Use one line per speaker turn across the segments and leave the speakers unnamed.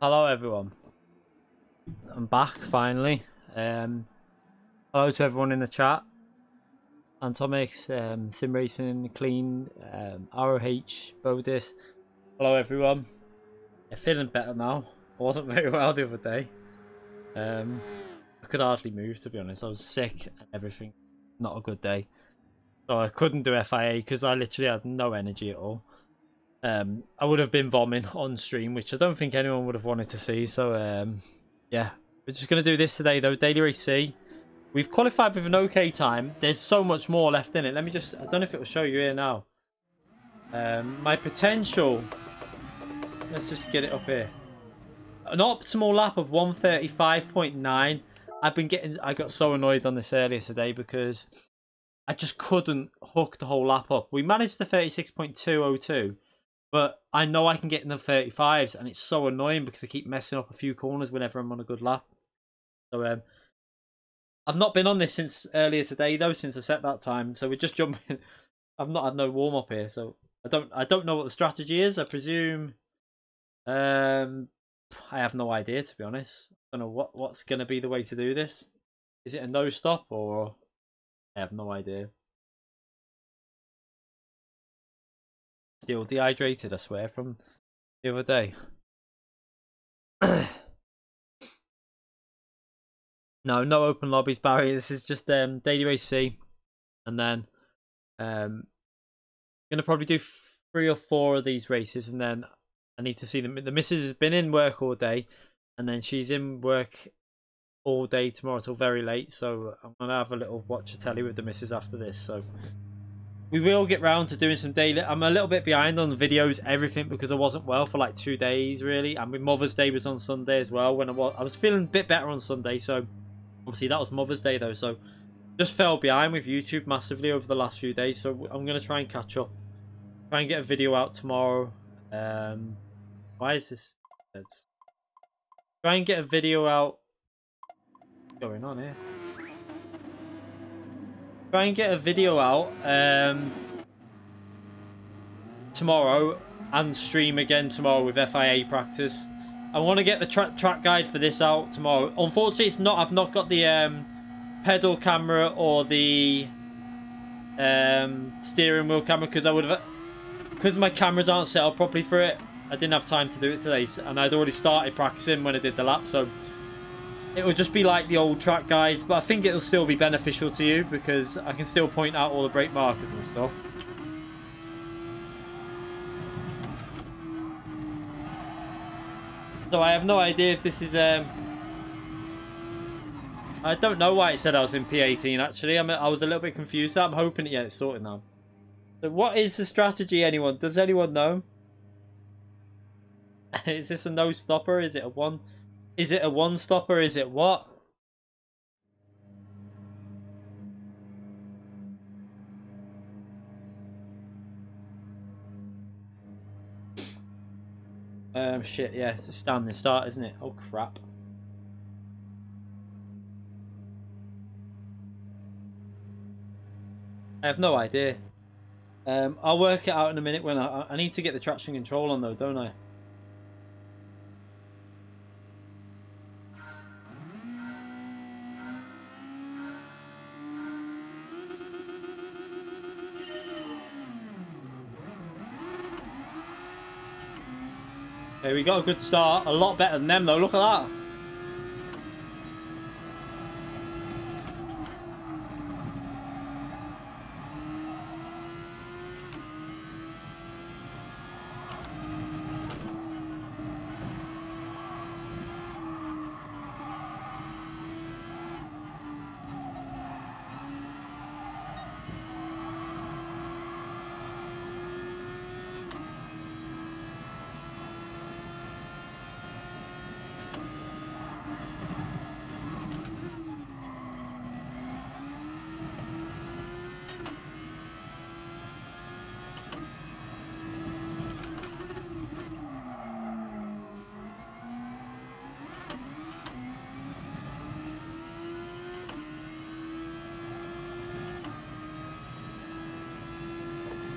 Hello everyone, I'm back finally. Hello to everyone in the chat. Antomix, Sim Racing, Clean, ROH, Bodis. Hello everyone. I'm feeling better now. I wasn't very well the other day. I could hardly move, to be honest. I was sick and everything. Not a good day. So I couldn't do FIA because I literally had no energy at all. I would have been vomiting on stream, which I don't think anyone would have wanted to see. So yeah, we're just going to do this today though. Daily Race C. We've qualified with an okay time. There's so much more left in it. Let me just, I don't know if it will show you here now. My potential, let's just get it up here. An optimal lap of 135.9. I got so annoyed on this earlier today because I just couldn't hook the whole lap up. We managed the 36.202. But I know I can get in the 35s, and it's so annoying because I keep messing up a few corners whenever I'm on a good lap. So I've not been on this since earlier today though, since I set that time. So we're just jumping. I've not had no warm up here, so I don't know what the strategy is. I presume I have no idea, to be honest. I don't know what's gonna be the way to do this. Is it a no stop or I have no idea. Still dehydrated, I swear, from the other day. No open lobbies, Barry. This is just Daily Race C. And then gonna probably do 3 or 4 of these races, and then I need to see them. The missus has been in work all day, and then she's in work all day tomorrow till very late, so I'm gonna have a little watch of telly with the missus after this. So we will get round to doing some daily. I'm a little bit behind on the videos, everything, because I wasn't well for like 2 days really, and my Mother's Day was on Sunday as well. When I was feeling a bit better on Sunday, so obviously that was Mother's Day though, so just fell behind with YouTube massively over the last few days. So I'm gonna try and catch up, try and get a video out tomorrow. Why is this? Try and get a video out. What's going on here? Try and get a video out tomorrow and stream again tomorrow with FIA practice. I want to get the track guide for this out tomorrow. Unfortunately, it's not. I've not got the pedal camera or the steering wheel camera because I would have, because my cameras aren't set up properly for it. I didn't have time to do it today, and I'd already started practicing when I did the lap, so it will just be like the old track guides. But I think it'll still be beneficial to you because I can still point out all the brake markers and stuff. So I have no idea if this is I don't know why it said I was in P18 actually. I was a little bit confused. I'm hoping it's sorted now. So what is the strategy, anyone? Does anyone know? Is this a no stopper? Is it a one? Is it a one stopper? Is it what? Shit, yeah, it's a standing start, isn't it? Oh crap. I have no idea. I'll work it out in a minute when I need to get the traction control on though, don't I? Okay, we got a good start. A lot better than them though, look at that.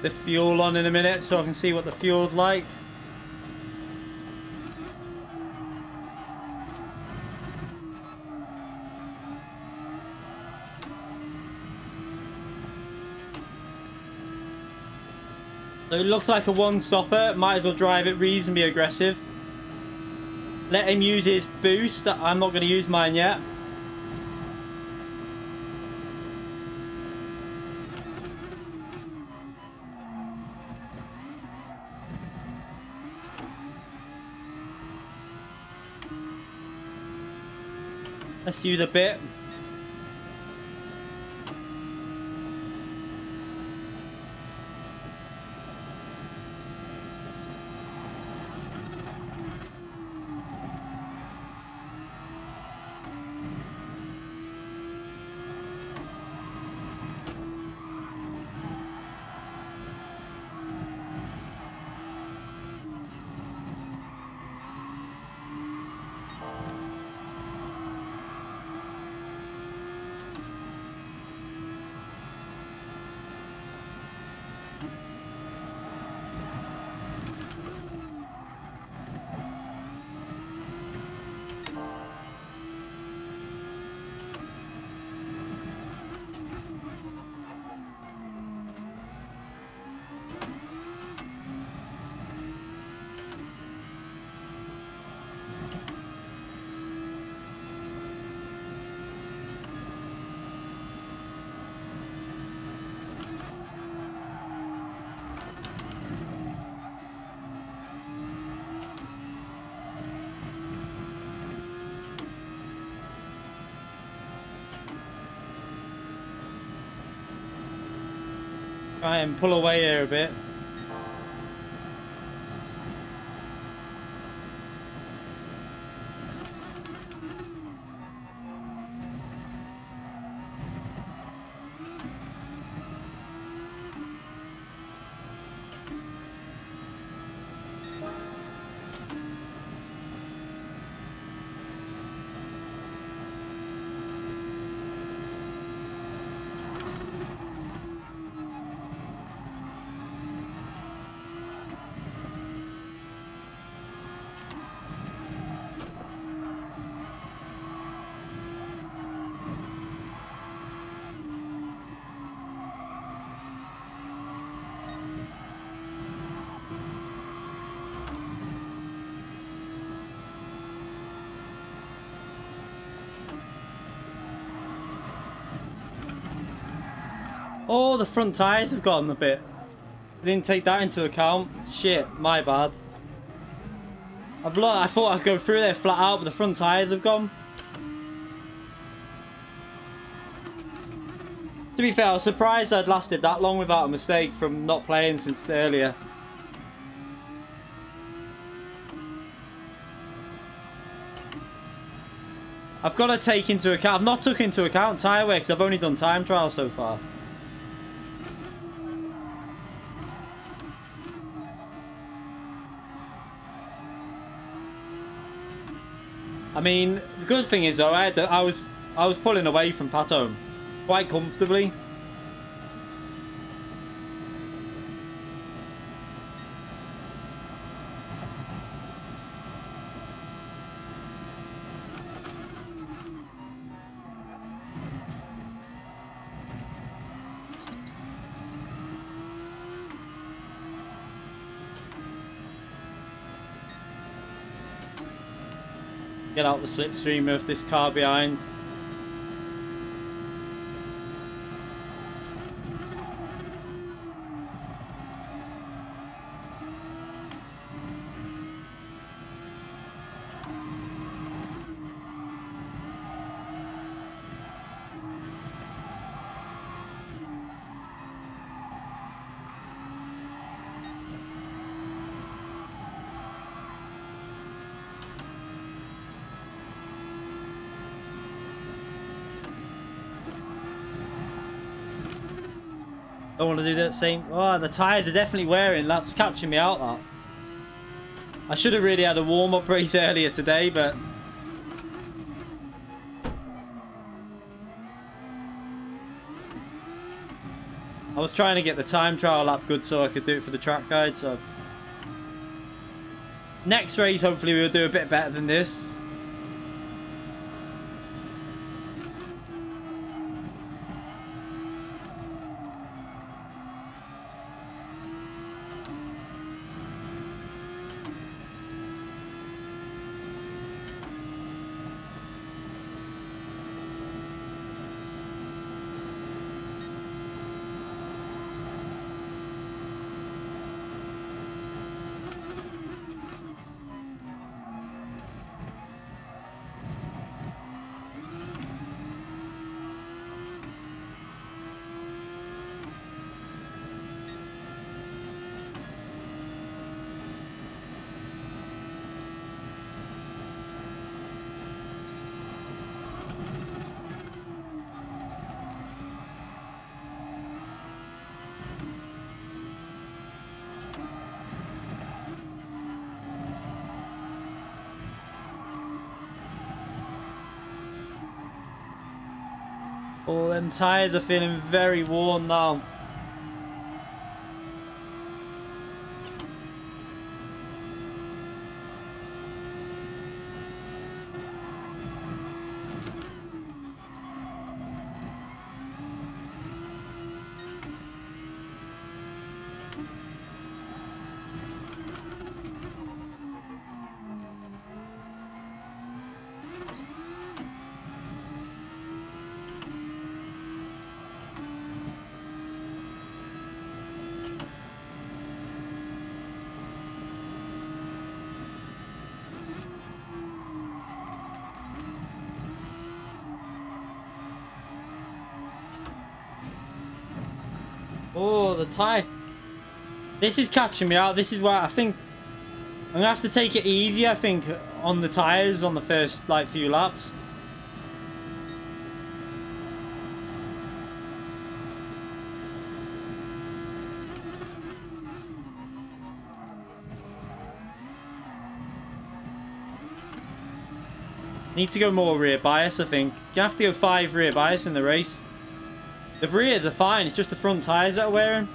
The fuel on in a minute so I can see what the fuel's like. So it looks like a one stopper. Might as well drive it reasonably aggressive. Let him use his boost. I'm not going to use mine yet. Let's use a bit. Try and pull away here a bit. Oh, the front tyres have gone a bit. I didn't take that into account. Shit, my bad. I thought I'd go through there flat out, but the front tyres have gone. To be fair, I was surprised I'd lasted that long without a mistake from not playing since earlier. I've got to take into account... I've not took into account tyre wear because I've only done time trials so far. I mean, the good thing is though, I was pulling away from Pato quite comfortably. Get out the slipstream of this car behind. Don't want to do that same. Oh, the tyres are definitely wearing. That's catching me out. That. I should have really had a warm-up race earlier today, but I was trying to get the time trial lap good so I could do it for the track guide. So next race, hopefully, we'll do a bit better than this. Oh, them tyres are feeling very worn now. Oh, the tyre. This is catching me out. This is why I think I'm going to have to take it easy, I think, on the tyres on the first, like, few laps. Need to go more rear bias, I think. You have to go 5 rear bias in the race. The rears are fine, it's just the front tyres that are wearing.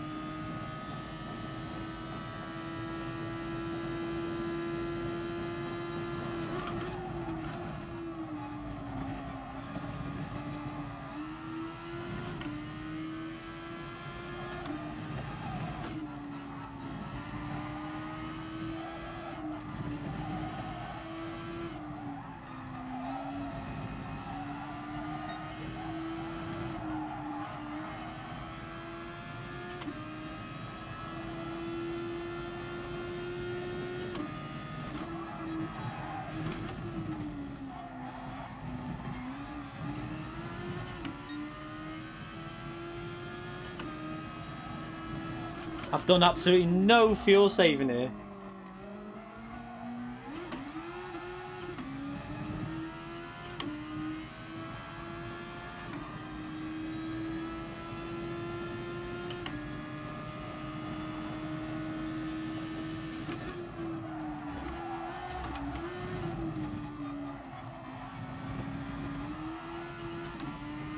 I've done absolutely no fuel saving here.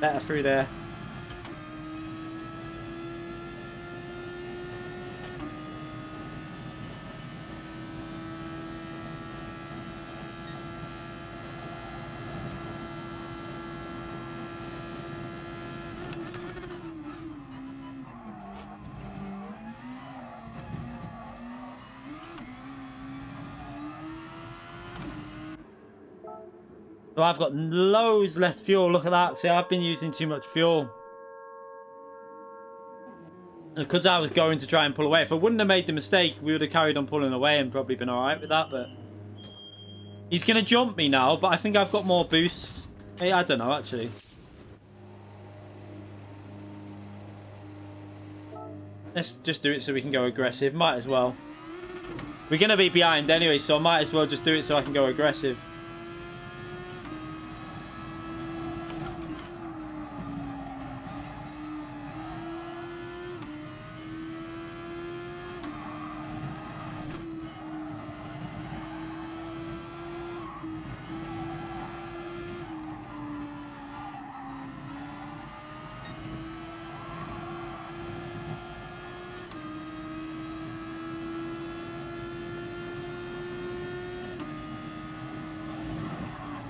Better through there. So I've got loads less fuel. Look at that. See, I've been using too much fuel. Because I was going to try and pull away. If I wouldn't have made the mistake, we would have carried on pulling away and probably been alright with that. But he's going to jump me now, but I think I've got more boosts. Hey, I don't know, actually. Let's just do it so we can go aggressive. Might as well. We're going to be behind anyway, so I might as well just do it so I can go aggressive.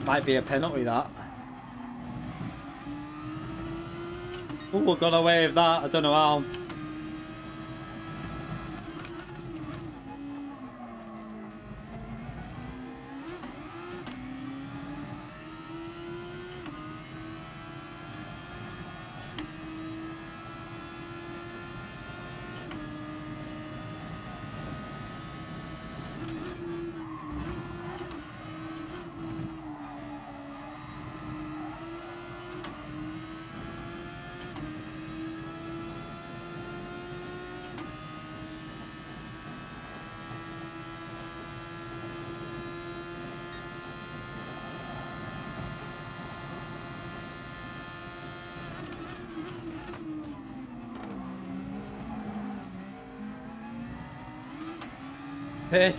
Might be a penalty, that. Oh, got away with that. I don't know how.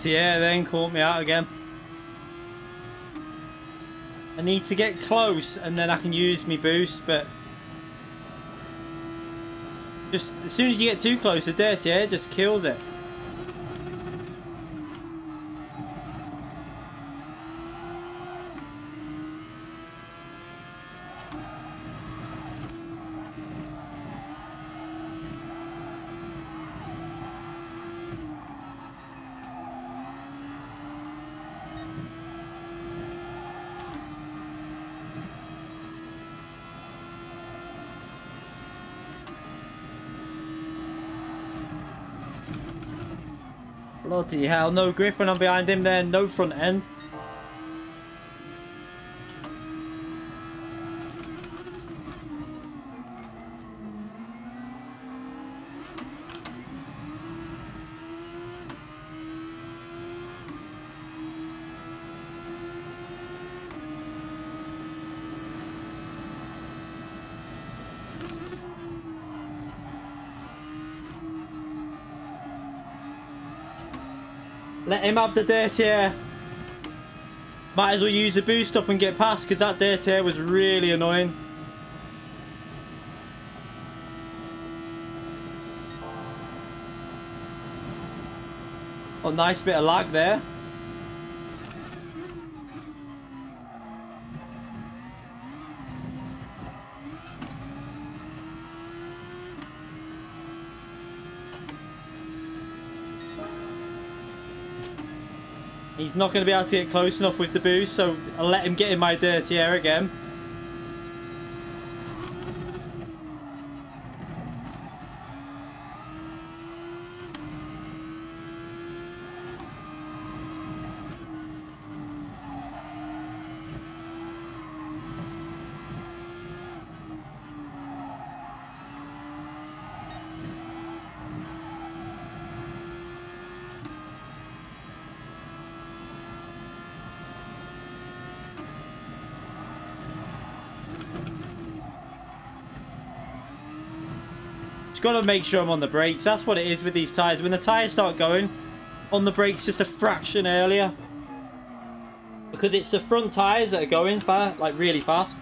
Yeah, then caught me out again. I need to get close and then I can use my boost, but just as soon as you get too close, the dirty air just kills it. Bloody hell, no grip when I'm behind him there, no front end. Let him have the dirty air. Might as well use the boost up and get past, because that dirty air was really annoying. Oh, nice bit of lag there. He's not going to be able to get close enough with the boost, so I'll let him get in my dirty air again. Got to make sure I'm on the brakes. That's what it is with these tyres. When the tyres start going, on the brakes just a fraction earlier. Because it's the front tyres that are going fast, like really fast.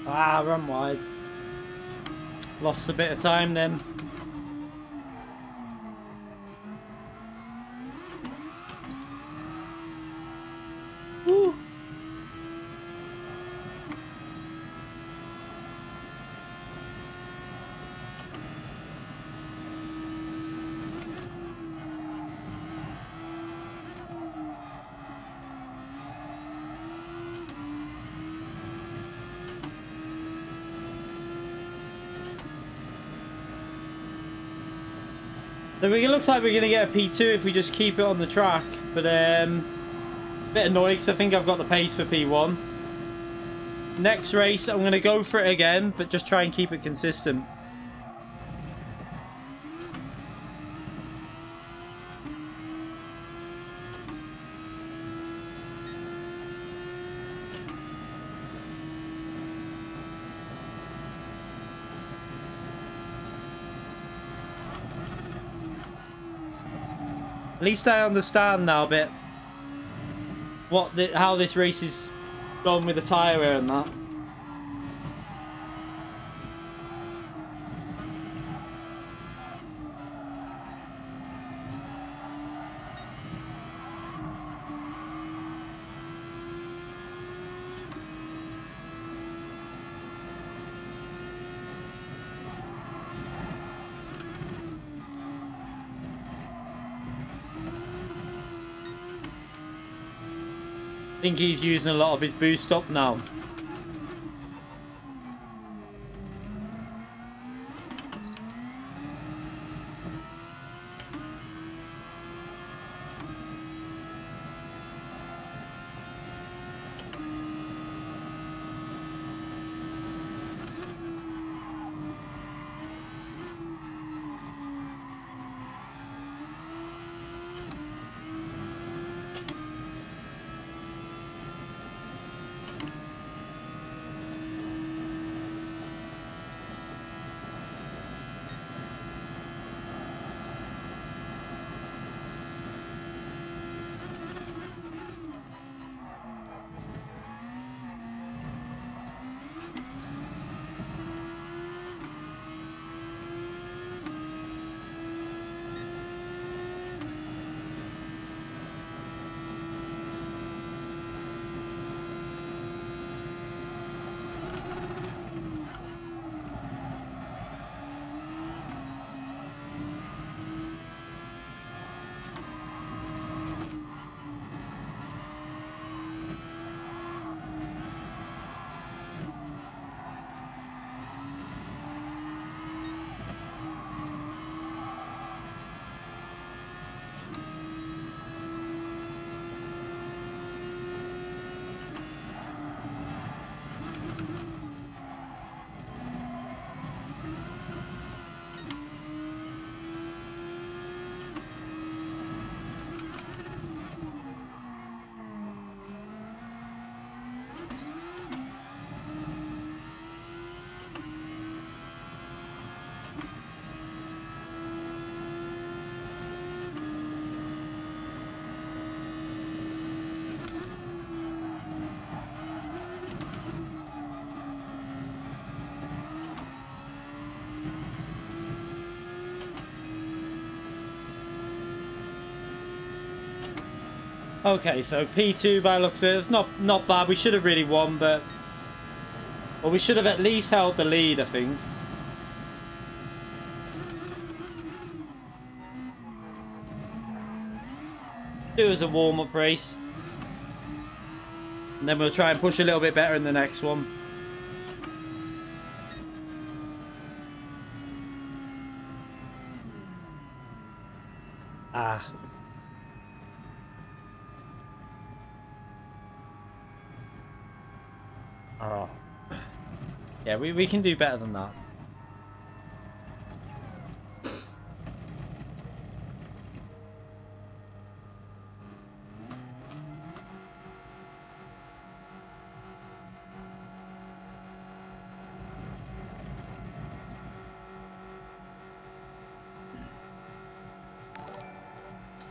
Ah, run wide. Lost a bit of time then. Woo. So it looks like we're going to get a P2 if we just keep it on the track, but a bit annoyed because I think I've got the pace for P1. Next race, I'm going to go for it again, but just try and keep it consistent. At least I understand now a bit how this race is gone with the tyre wear and that. I think he's using a lot of his boost up now. Okay, so P2 by the looks of it, it's not bad. We should have really won, but... Well, we should have at least held the lead, I think. Do as a warm-up race. And then we'll try and push a little bit better in the next one. Ah. Oh. Yeah, we can do better than that.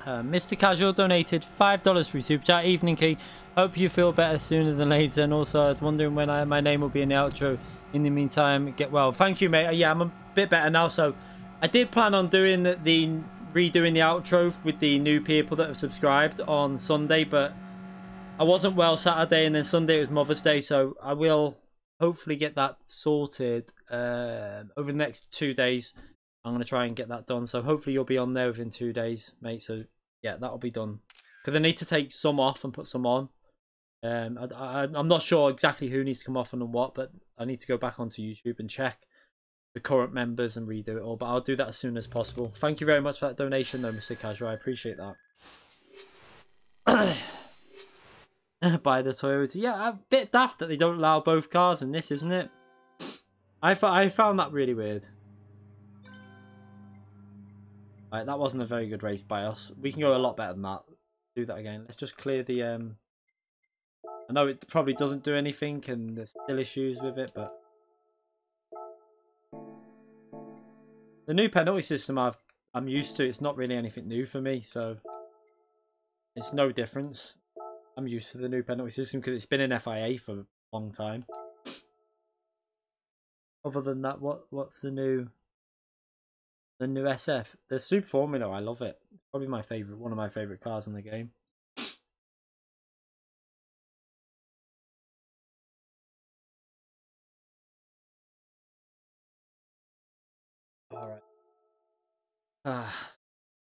Mr. Casual donated $5 for Super Chat. Evening Key. Hope you feel better sooner than later. And also, I was wondering when my name will be in the outro. In the meantime, get well. Thank you, mate. Yeah, I'm a bit better now. So, I did plan on doing redoing the outro with the new people that have subscribed on Sunday, but I wasn't well Saturday, and then Sunday was Mother's Day. So, I will hopefully get that sorted over the next 2 days. I'm going to try and get that done. So, hopefully, you'll be on there within 2 days, mate. So, yeah, that'll be done. Because I need to take some off and put some on. I'm not sure exactly who needs to come off and what, but I need to go back onto YouTube and check the current members and redo it all. But I'll do that as soon as possible. Thank you very much for that donation, though, Mr. Casual. I appreciate that. Buy the Toyota. Yeah, a bit daft that they don't allow both cars in this, isn't it? I found that really weird. Right, that wasn't a very good race by us. We can go a lot better than that. Do that again. Let's just clear the... I know it probably doesn't do anything and there's still issues with it, but... The new penalty system I'm used to. It's not really anything new for me, so... It's no difference. I'm used to the new penalty system because it's been in FIA for a long time. Other than that, what's the new... The new SF, the Super Formula, I love it. It's probably my favorite, one of my favorite cars in the game. All right.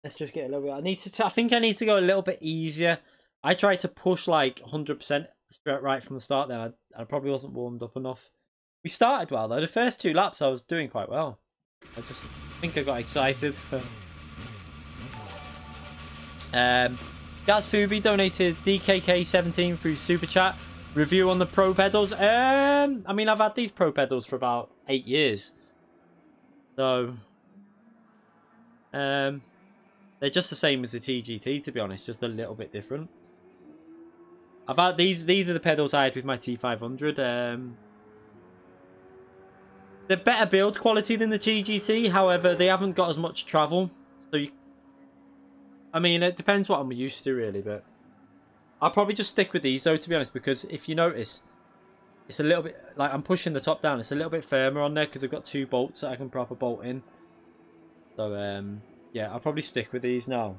Let's just get a little bit. I think I need to go a little bit easier. I tried to push like 100% straight right from the start. Then I probably wasn't warmed up enough. We started well though. The first 2 laps I was doing quite well. I just think I got excited. Gaz Fubi donated DKK17 through Super Chat. Review on the Pro pedals. I mean, I've had these Pro pedals for about 8 years. So, they're just the same as the TGT, to be honest, just a little bit different. I've had these are the pedals I had with my T500. They're better build quality than the TGT, however, they haven't got as much travel. So, I mean, it depends what I'm used to, really, but I'll probably just stick with these, though, to be honest, because if you notice, it's a little bit, like, I'm pushing the top down, it's a little bit firmer on there, because I've got 2 bolts that I can proper bolt in. So, yeah, I'll probably stick with these now.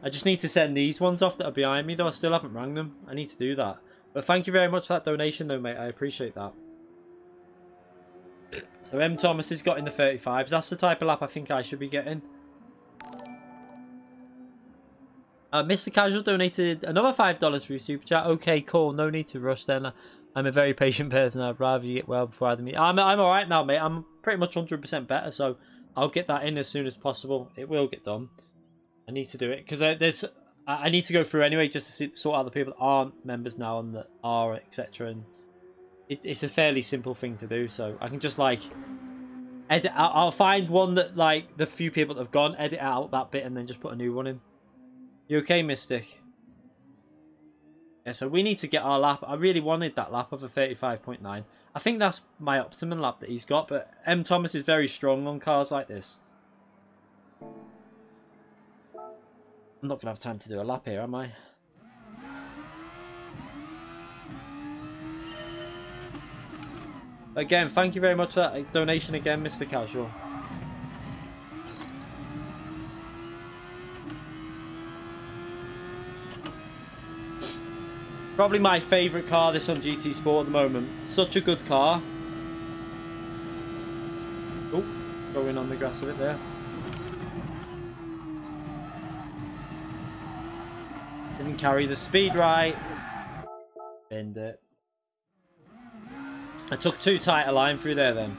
I just need to send these ones off that are behind me, though. I still haven't rang them. I need to do that. But thank you very much for that donation, though, mate. I appreciate that. So M. Thomas has got in the 35s. That's the type of lap I think I should be getting. Mr. Casual donated another $5 through Super Chat. Okay, cool. No need to rush then. I'm a very patient person. I'd rather you get well before I meet. I'm alright now, mate. I'm pretty much 100% better, so I'll get that in as soon as possible. It will get done. I need to do it because I need to go through anyway just to sort out the people that aren't members now and that are, etc. And it's a fairly simple thing to do, so I can just like edit. I'll find one that like the few people that have gone, edit out that bit, and then just put a new one in. You okay, Mystic? Yeah, so we need to get our lap. I really wanted that lap of a 35.9. I think that's my optimum lap that he's got, but M. Thomas is very strong on cars like this. I'm not going to have time to do a lap here, am I? Again, thank you very much for that donation again, Mr. Casual. Probably my favourite car, this on GT Sport at the moment. Such a good car. Oh, going on the grass a bit there. Didn't carry the speed right. Binned it. I took too tight a line through there then.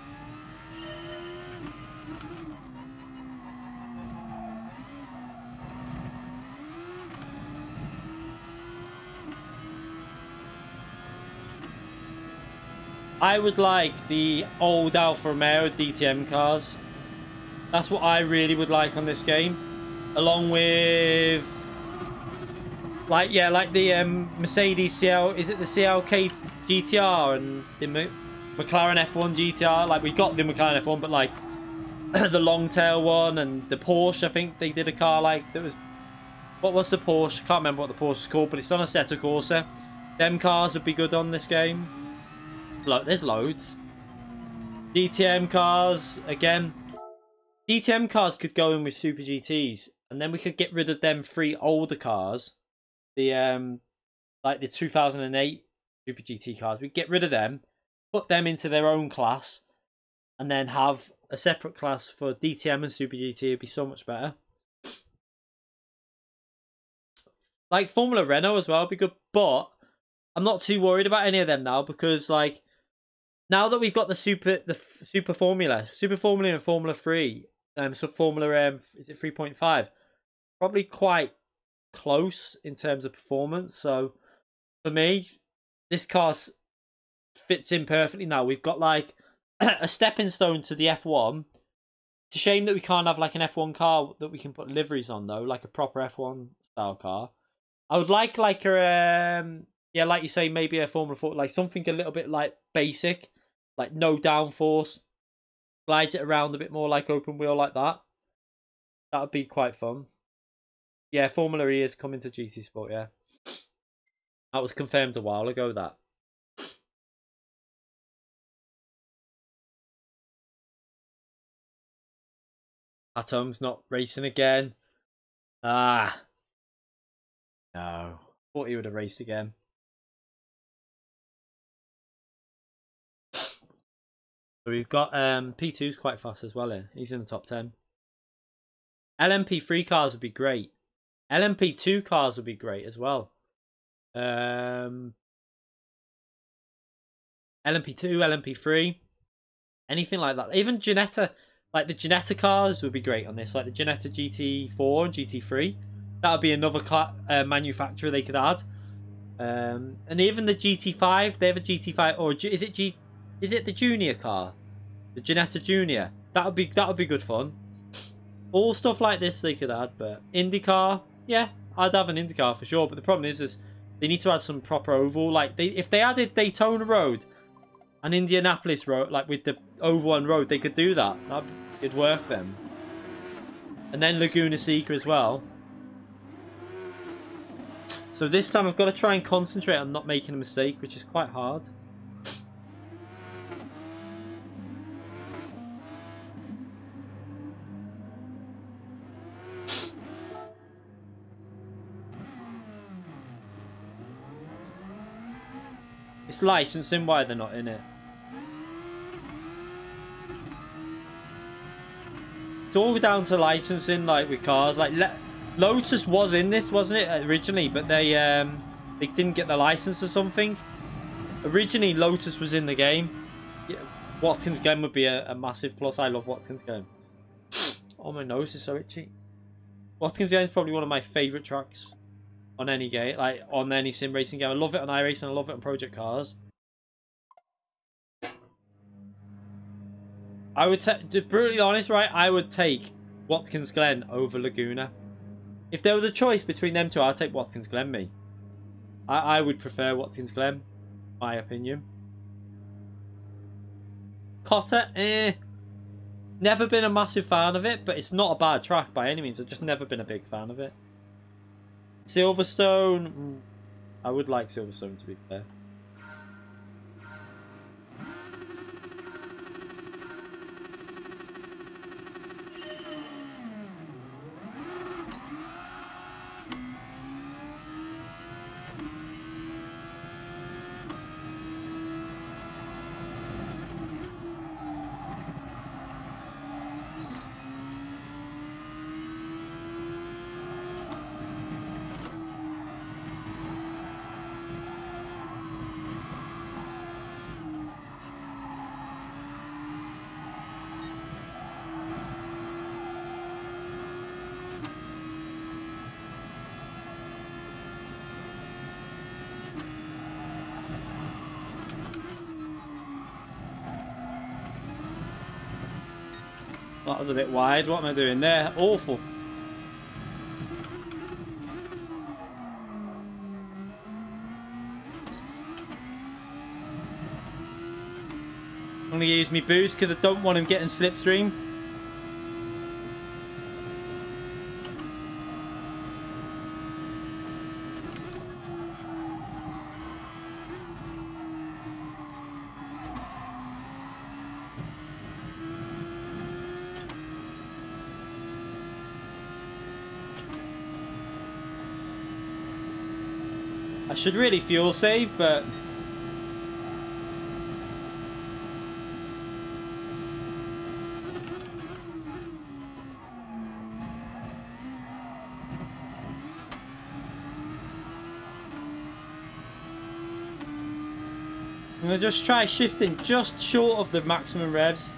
I would like the old Alfa Romeo DTM cars. That's what I really would like on this game. Along with... like, yeah, like the Mercedes CL... is it the CLK GTR and the McLaren F1 GTR? Like, we got the McLaren F1, but like the long tail one and the Porsche, I think they did a car like... that was... what was the Porsche? I can't remember what the Porsche is called, but it's on a Assetto Corsa. Them cars would be good on this game. There's loads. DTM cars, again. DTM cars could go in with Super GTs, and then we could get rid of them 3 older cars. The like the 2008 Super GT cars. We'd get rid of them, put them into their own class, and then have a separate class for DTM and Super GT. It'd be so much better. Like Formula Renault as well would be good, but I'm not too worried about any of them now, because like now that we've got the Super Formula and Formula 3, so Formula is it 3.5? Probably quite close in terms of performance. So for me, this car fits in perfectly now. We've got like a stepping stone to the F1. It's a shame that we can't have like an F1 car that we can put liveries on though, like a proper F1 style car. I would like a yeah, like you say, maybe a Formula 4, like something a little bit like basic, like no downforce, glides it around a bit more like open wheel like that. That would be quite fun. Yeah, Formula E is coming to GT Sport, yeah. That was confirmed a while ago, that. Atom's not racing again. Ah. No. Thought he would have raced again. So we've got P2's quite fast as well here. He's in the top 10. LMP3 cars would be great. LMP2 cars would be great as well. LMP2, LMP3, anything like that. Even Ginetta, like the Ginetta cars would be great on this. Like the Ginetta GT4 and GT3. That would be another manufacturer they could add. And even the GT5, they have a GT5, or is it the junior car? The Ginetta Junior. That would be good fun. All stuff like this they could add, but IndyCar, yeah, I'd have an IndyCar for sure. But the problem is they need to add some proper oval. Like if they added Daytona Road and Indianapolis Road, like with the oval one road, they could do that. It'd work then. And then Laguna Seca as well. So this time I've got to try and concentrate on not making a mistake, which is quite hard. It's licensing why they're not in it. It's all down to licensing, like with cars. Like Lotus was in this, wasn't it, originally? But they didn't get the license or something. Originally, Lotus was in the game. Yeah, Watkins' game would be a massive plus. I love Watkins' game. Oh, my nose is so itchy. Watkins' game is probably one of my favourite tracks on any game, like on any sim racing game. I love it on iRacing, I love it on Project Cars. I would to be brutally honest, right, I would take Watkins Glen over Laguna. If there was a choice between them two, I'd take Watkins Glen, me. I would prefer Watkins Glen, my opinion. Cotter, never been a massive fan of it, but it's not a bad track by any means. I've just never been a big fan of it. Silverstone, I would like Silverstone to be fair. That was a bit wide. What am I doing there? Awful. I'm going to use my boost because I don't want him getting slipstream. I should really fuel save, but I'm going to just try shifting just short of the maximum revs.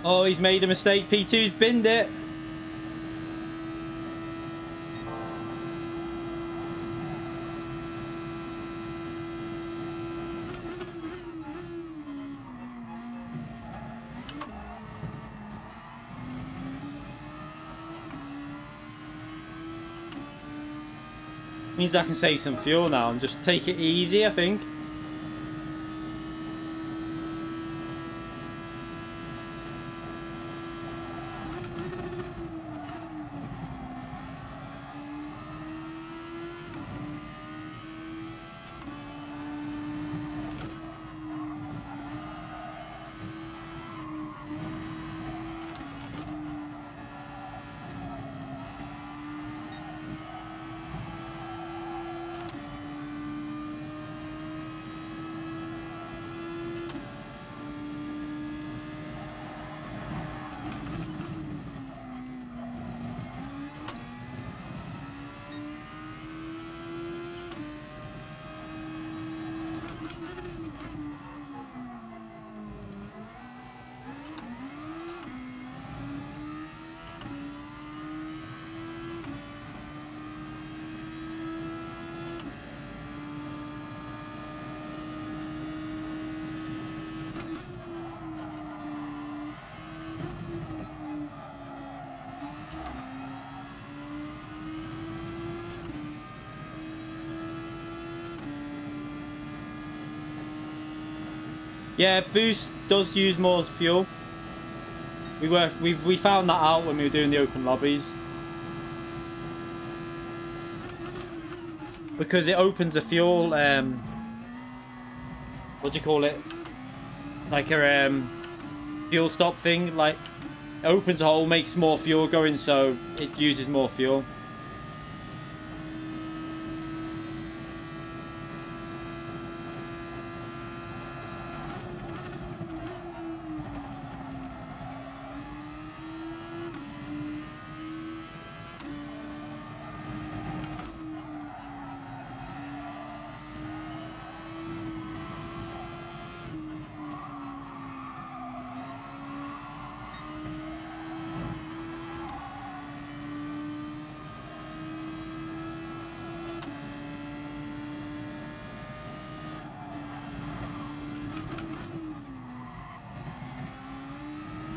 Oh, he's made a mistake. P2's binned it. Means I can save some fuel now and just take it easy, I think. Yeah, boost does use more fuel. We found that out when we were doing the open lobbies. Because it opens the fuel, what do you call it? Like a fuel stop thing. Like, it opens a hole, makes more fuel going, so it uses more fuel.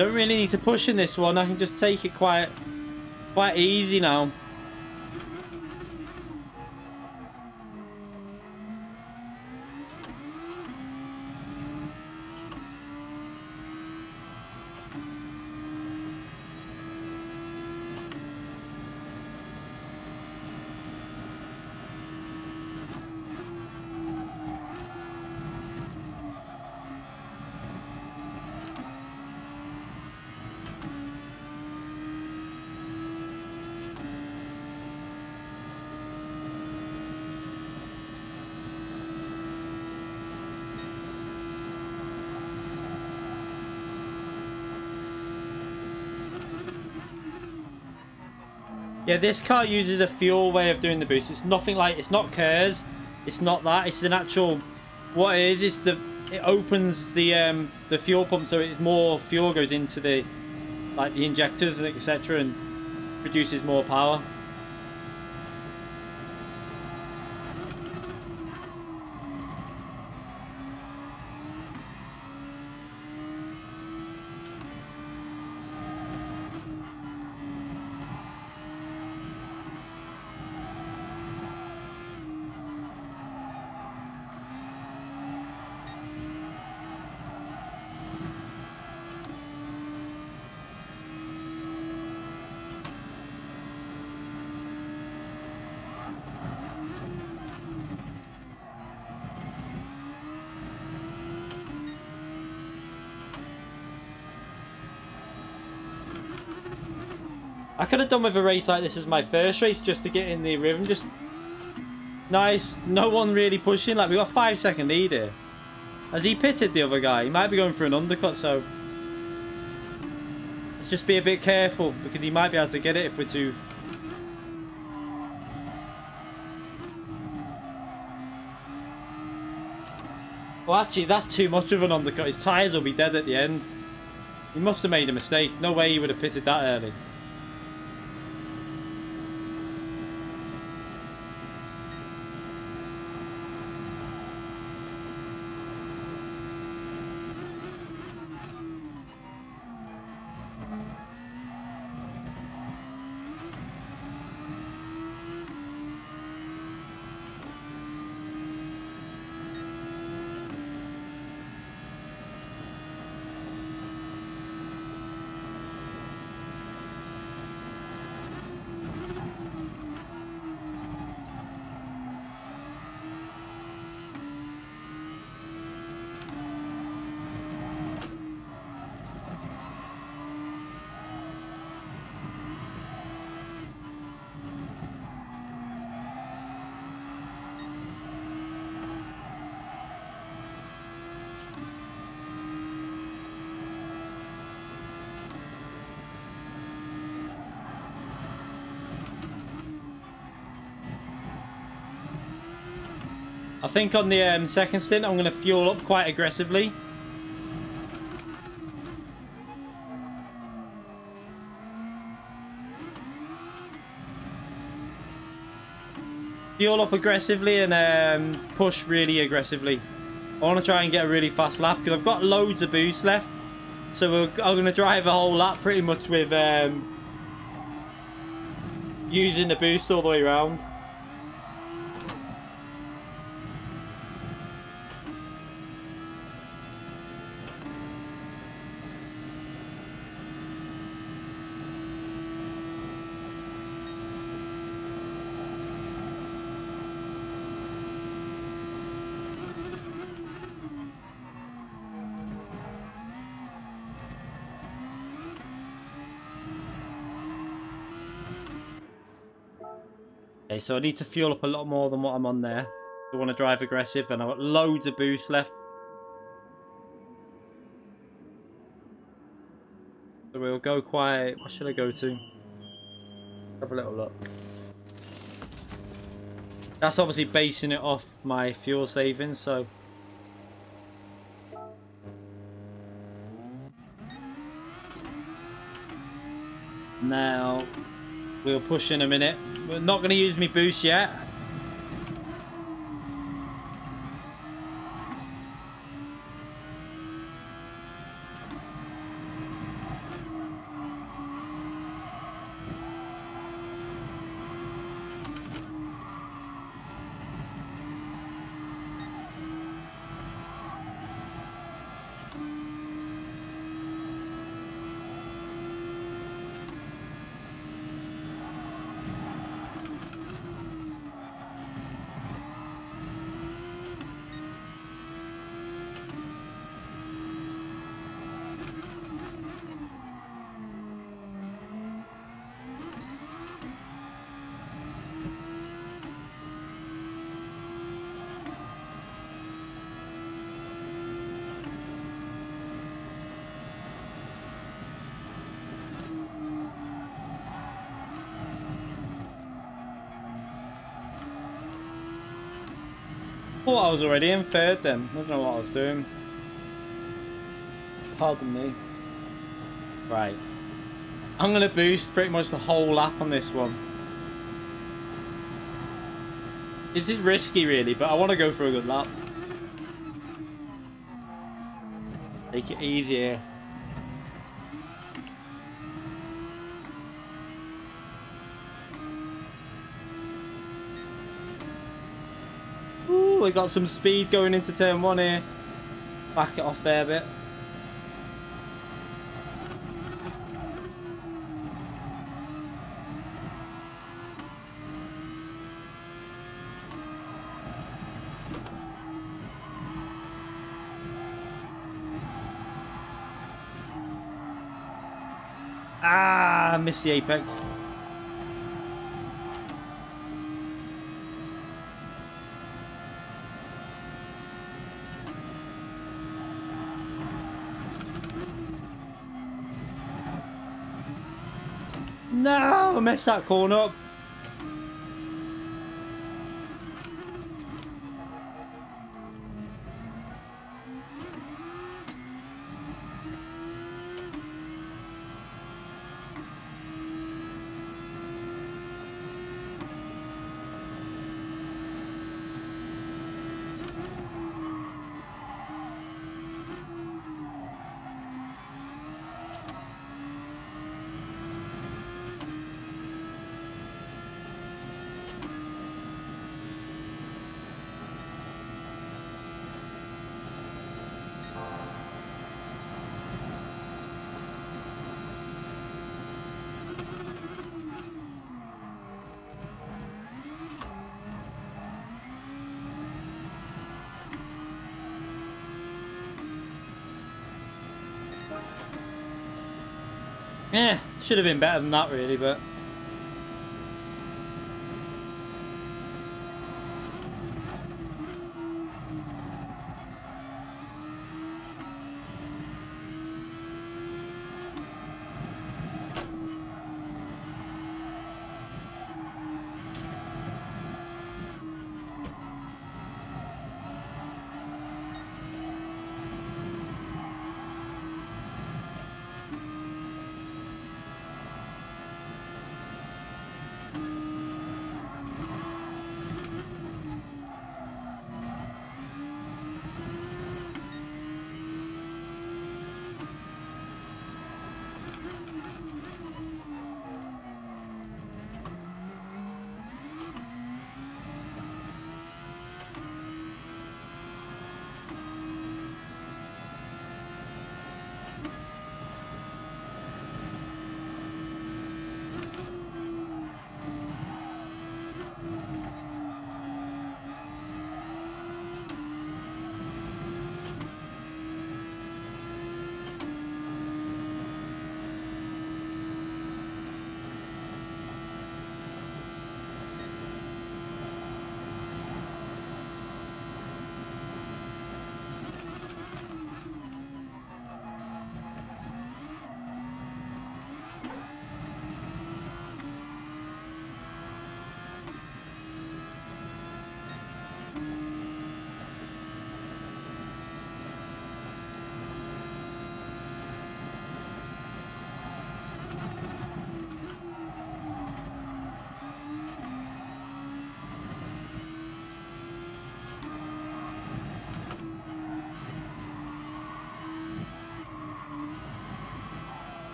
Don't really need to push in this one. I can just take it quite easy now. Yeah, this car uses a fuel way of doing the boost. It's nothing like, it's not KERS. It's not that. It's an actual, what it is it opens the fuel pump so more fuel goes into the injectors, etc., and produces more power. I could have done with a race like this as my first race just to get in the rhythm. Just nice. No one really pushing. Like, we got a 5-second lead here. Has he pitted the other guy? He might be going for an undercut, so let's just be a bit careful because he might be able to get it if we're too... Well, actually, that's too much of an undercut. His tyres will be dead at the end. He must have made a mistake. No way he would have pitted that early. I think on the second stint, I'm going to fuel up quite aggressively. Fuel up aggressively and push really aggressively. I want to try and get a really fast lap because I've got loads of boost left. So I'm going to drive a whole lap pretty much with using the boost all the way around. Okay, so I need to fuel up a lot more than what I'm on there. I want to drive aggressive and I've got loads of boost left. So we'll go quite... What should I go to? Have a little look. That's obviously basing it off my fuel savings, so... Now, we'll push in a minute. We're not going to use me boost yet. thought I was already in third then. I don't know what I was doing. Pardon me. Right. I'm going to boost pretty much the whole lap on this one. This is risky really, but I want to go for a good lap. Take it easy here. Ooh, we got some speed going into turn 1 here. Back it off there a bit. Ah, missed the apex. No, I messed that corner up. Yeah, should have been better than that really, but...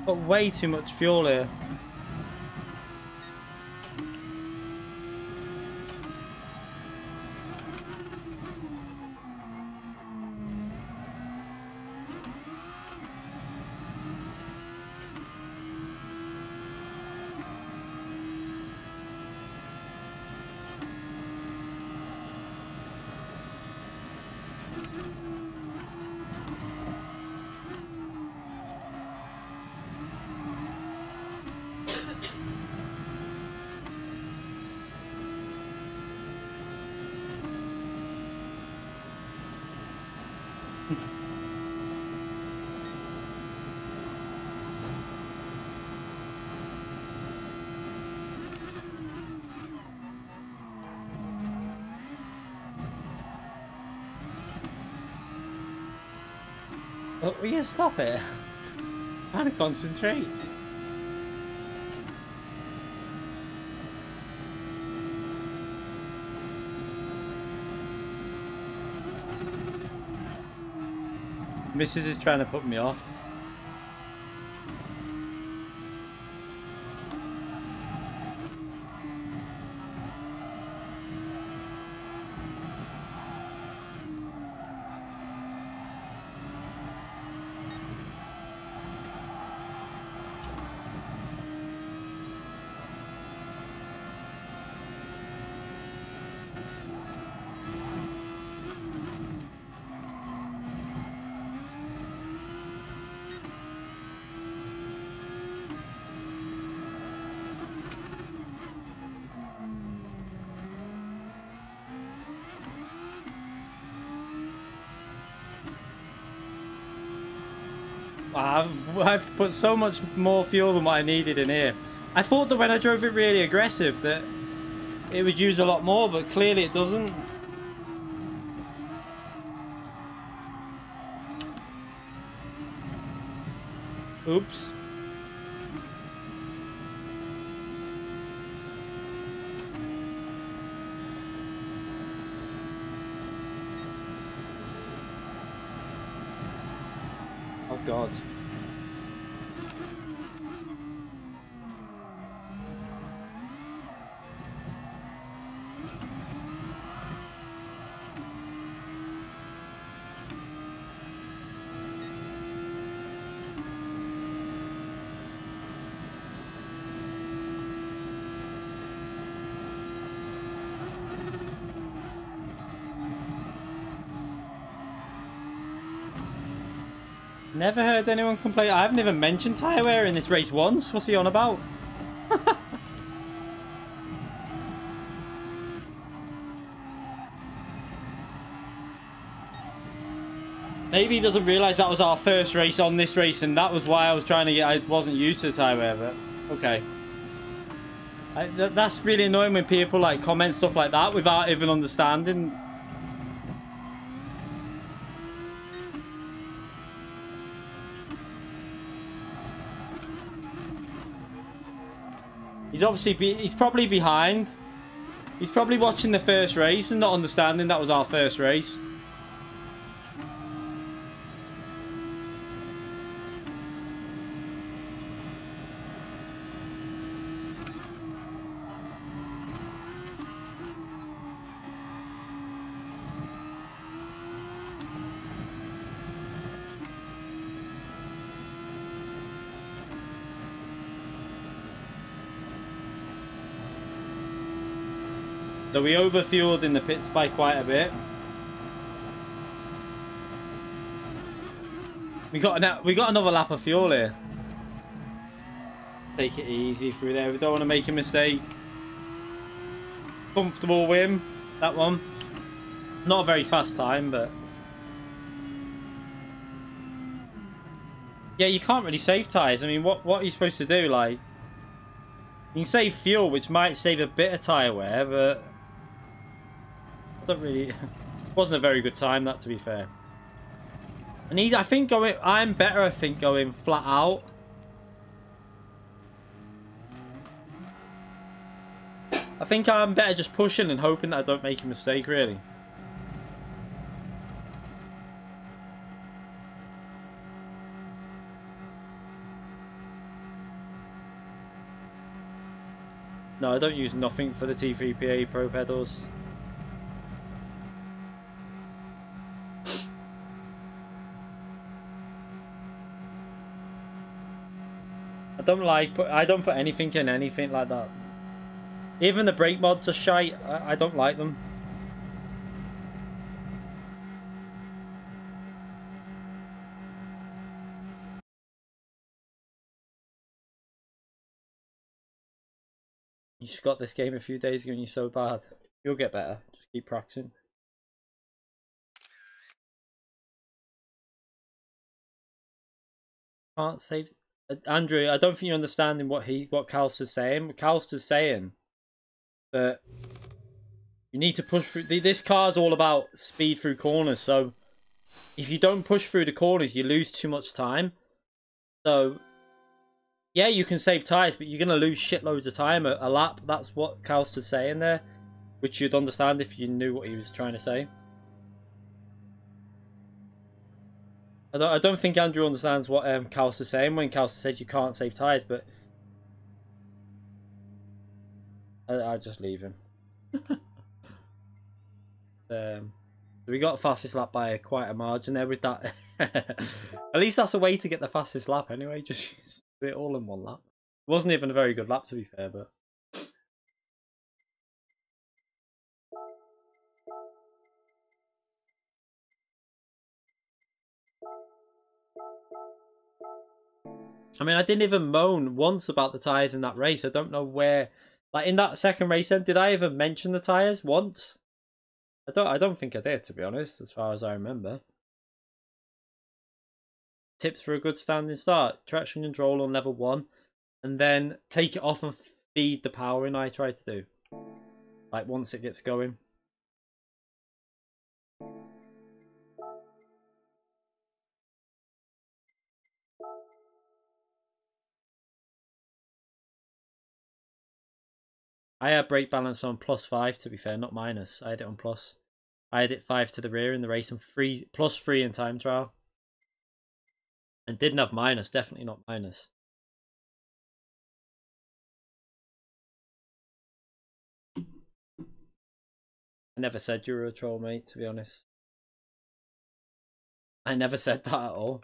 Got way too much fuel here. Oh, will you stop it? I'm trying to concentrate. Mrs. is trying to put me off. I've put so much more fuel than what I needed in here. I thought that when I drove it really aggressive that it would use a lot more, but clearly it doesn't. Oops. Oh God. Never heard anyone complain. I haven't even mentioned tyre wear in this race once. What's he on about? Maybe he doesn't realise that was our first race on this race, and that was why I was trying to get... I wasn't used to tyre wear, but okay. That's really annoying when people like comment stuff like that without even understanding. He's probably behind. He's probably watching the first race and not understanding that was our first race. So we overfueled in the pits by quite a bit. We got another lap of fuel here. Take it easy through there. We don't want to make a mistake. Comfortable win, that one. Not a very fast time, but yeah, you can't really save tyres. I mean, what are you supposed to do? Like, you can save fuel, which might save a bit of tyre wear, but don't really. It wasn't a very good time, that, to be fair. I think I'm better. I think going flat out. I think I'm better just pushing and hoping that I don't make a mistake, really. No, I don't use nothing for the T3PA Pro pedals. I don't put anything in anything like that. Even the brake mods are shite. I don't like them. You just got this game a few days ago and you're so bad. You'll get better. Just keep practicing. Can't save... Andrew, I don't think you're understanding what Calster's saying. Calster's saying that you need to push through. This car's all about speed through corners, so if you don't push through the corners, you lose too much time. So, yeah, you can save tyres, but you're going to lose shitloads of time a lap. That's what Kaus was saying there, which you'd understand if you knew what he was trying to say. I don't think Andrew understands what Kaus is saying when Kaus says you can't save tyres, but I'll just leave him. We got fastest lap by quite a margin there with that. At least that's a way to get the fastest lap anyway. Just do it all in one lap. It wasn't even a very good lap to be fair, but I mean, I didn't even moan once about the tyres in that race. I don't know where, like in that second race then, did I even mention the tyres once? I don't think I did, to be honest, as far as I remember. Tips for a good standing start: traction control on level 1, and then take it off and feed the power in. I try to do, like, once it gets going. I had brake balance on +5, to be fair, not minus. I had it on plus. I had it 5 to the rear in the race and +3 in time trial. And didn't have minus, definitely not minus. I never said you were a troll, mate, to be honest. I never said that at all.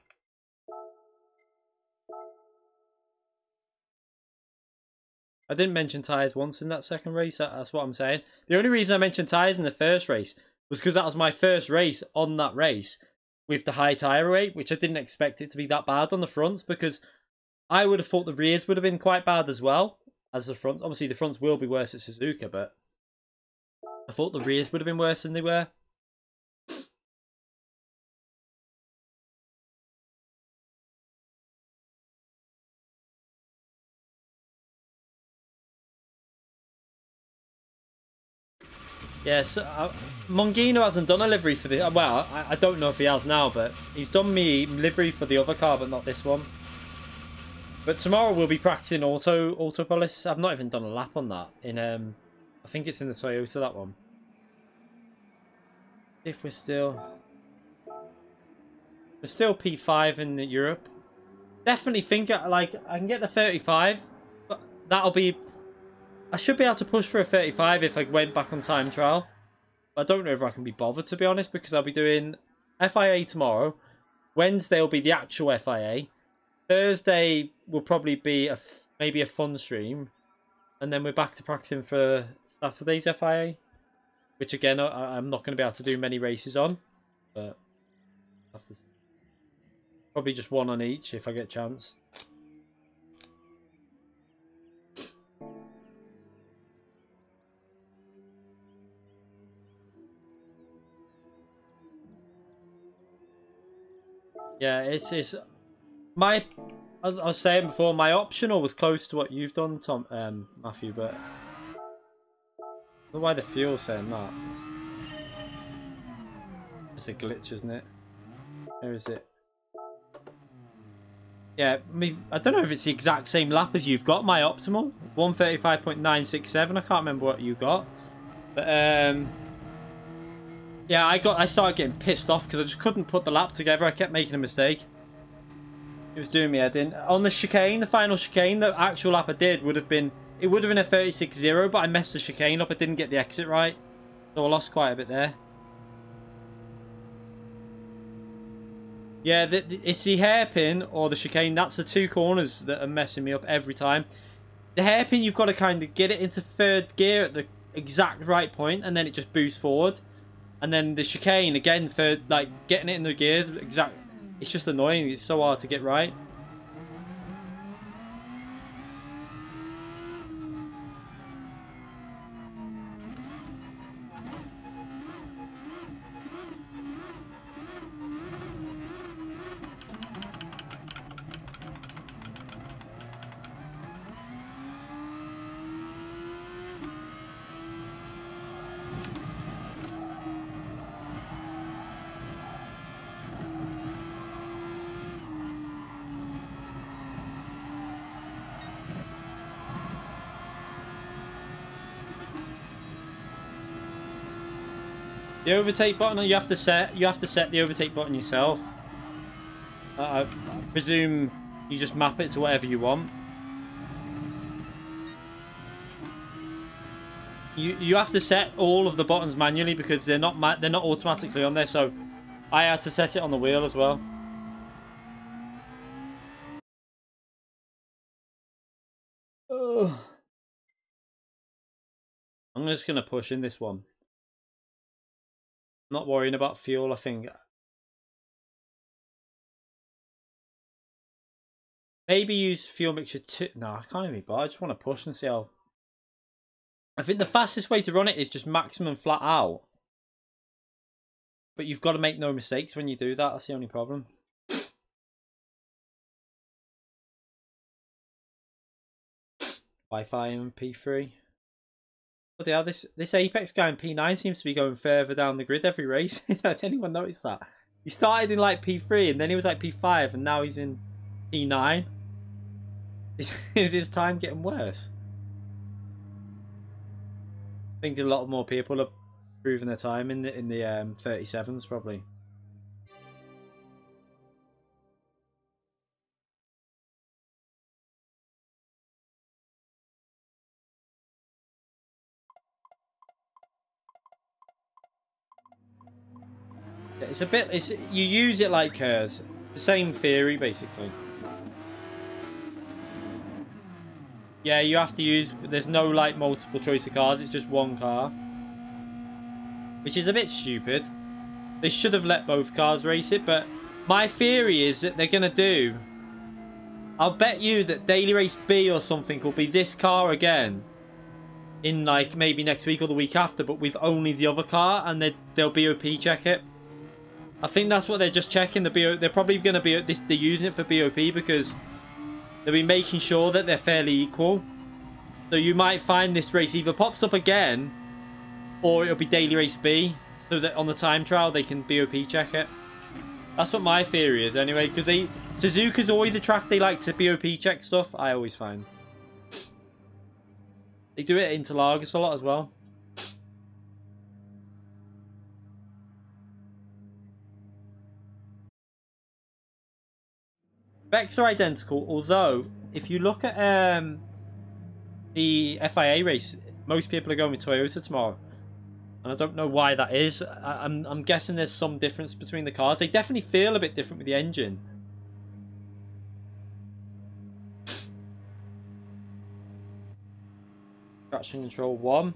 I didn't mention tyres once in that second race, that's what I'm saying. The only reason I mentioned tyres in the first race was because that was my first race on that race with the high tyre weight, which I didn't expect it to be that bad on the fronts, because I would have thought the rears would have been quite bad as well as the fronts. Obviously, the fronts will be worse at Suzuka, but I thought the rears would have been worse than they were. Yes, Mongino hasn't done a livery for the... Well, I don't know if he has now, but he's done me livery for the other car, but not this one. But tomorrow we'll be practicing Autopolis. I've not even done a lap on that. I think it's in the Toyota, that one. If we're still P5 in Europe. Definitely think, like, I can get the 35, but that'll be... I should be able to push for a 35 if I went back on time trial. I don't know if I can be bothered, to be honest, because I'll be doing FIA tomorrow. Wednesday will be the actual FIA. Thursday will probably be maybe a fun stream. And then we're back to practicing for Saturday's FIA. Which, again, I'm not going to be able to do many races on. But I'll have to see. Probably just one on each if I get a chance. Yeah, it's my... I was saying before, my optional was close to what you've done, Matthew, but I don't know why the fuel's saying that. It's a glitch, isn't it? Where is it? Yeah, I don't know if it's the exact same lap as you've got. My optimal 135.967. I can't remember what you got, but yeah, I started getting pissed off because I just couldn't put the lap together. I kept making a mistake. It was doing me head in. On the chicane, the final chicane, the actual lap I did would have been... It would have been a 36.0, but I messed the chicane up. I didn't get the exit right. So I lost quite a bit there. Yeah, it's the hairpin or the chicane. That's the two corners that are messing me up every time. The hairpin, you've got to kind of get it into third gear at the exact right point, and then it just boosts forward. And then the chicane, again, for like getting it in the gears, exact. It's just annoying. It's so hard to get right. The overtake button, you have to set the overtake button yourself. I presume you just map it to whatever you want. You have to set all of the buttons manually because they're not automatically on there. So I had to set it on the wheel as well. Ugh. I'm just gonna push in this one. I'm not worrying about fuel. I think maybe use fuel mixture 2. No, I can't even bother. I just want to push and see how. I think the fastest way to run it is just maximum flat out. But you've got to make no mistakes when you do that. That's the only problem. Wi-Fi and P3. But yeah, this Apex guy in P9 seems to be going further down the grid every race. Did anyone notice that? He started in like P3 and then he was like P5 and now he's in P9. Is his time getting worse? I think a lot more people are improving their time in the 37s probably. It's a bit. You use it like cars. The same theory basically. Yeah, you have to use. There's no like multiple choice of cars. It's just one car, which is a bit stupid. They should have let both cars race it. But my theory is that they're gonna do. I'll bet you that Daily Race B or something will be this car again. In like maybe next week or the week after, but with only the other car, and they'll BOP check it. I think that's what they're just checking. They're probably going to be. They're using it for BOP because they'll be making sure that they're fairly equal. So you might find this race either pops up again, or it'll be Daily Race B, so that on the time trial they can BOP check it. That's what my theory is anyway. Because Suzuka's always a track they like to BOP check stuff. I always find they do it at Interlagos a lot as well. Specs are identical, although if you look at the FIA race, most people are going with Toyota tomorrow, and I don't know why that is. I'm guessing there's some difference between the cars. They definitely feel a bit different with the engine. Traction control 1.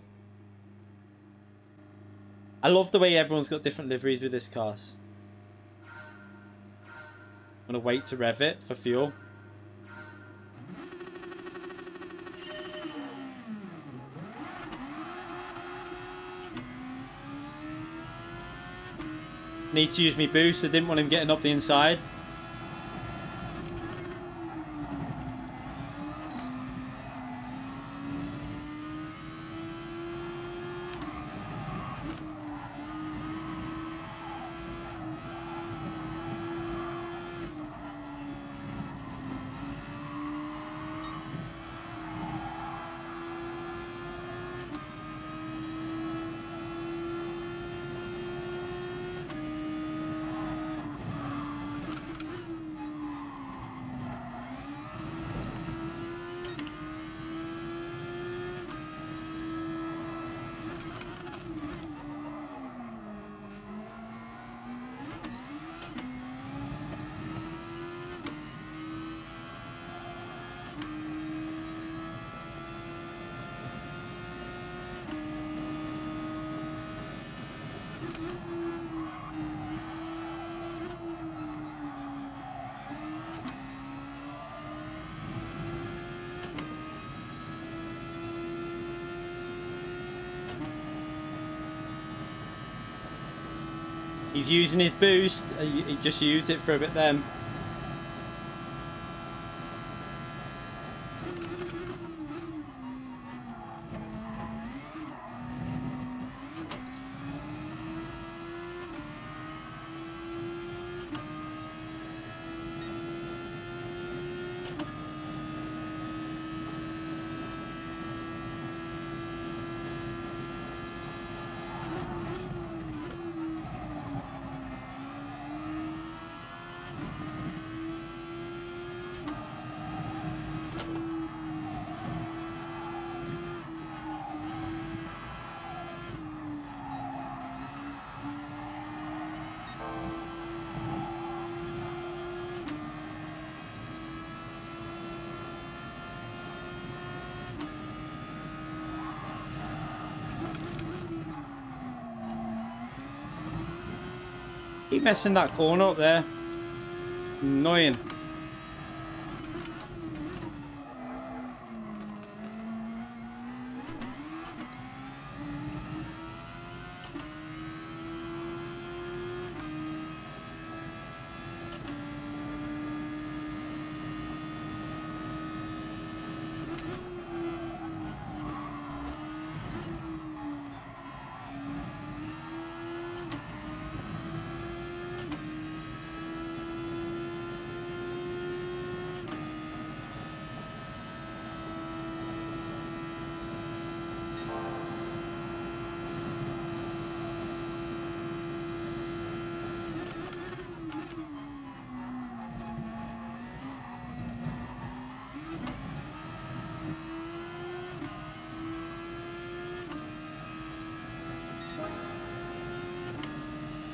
I love the way everyone's got different liveries with this car. I'm gonna wait to rev it for fuel. Need to use me boost. I didn't want him getting up the inside. He's using his boost. He just used it for a bit then. keep messing that corner up there. Annoying.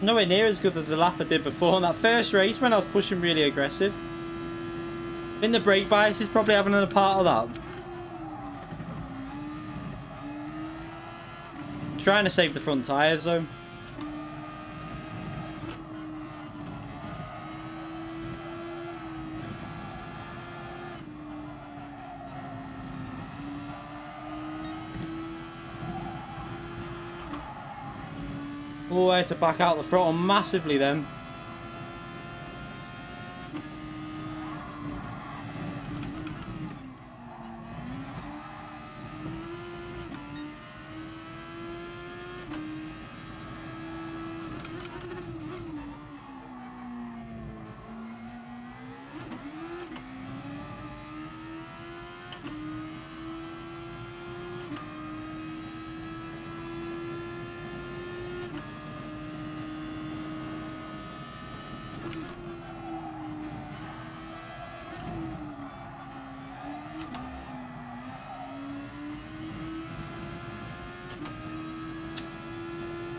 Nowhere near as good as the lap I did before on that first race when I was pushing really aggressive. I think the brake bias is probably having a part of that. Trying to save the front tyres though. Oh, I had to back out the throttle massively then.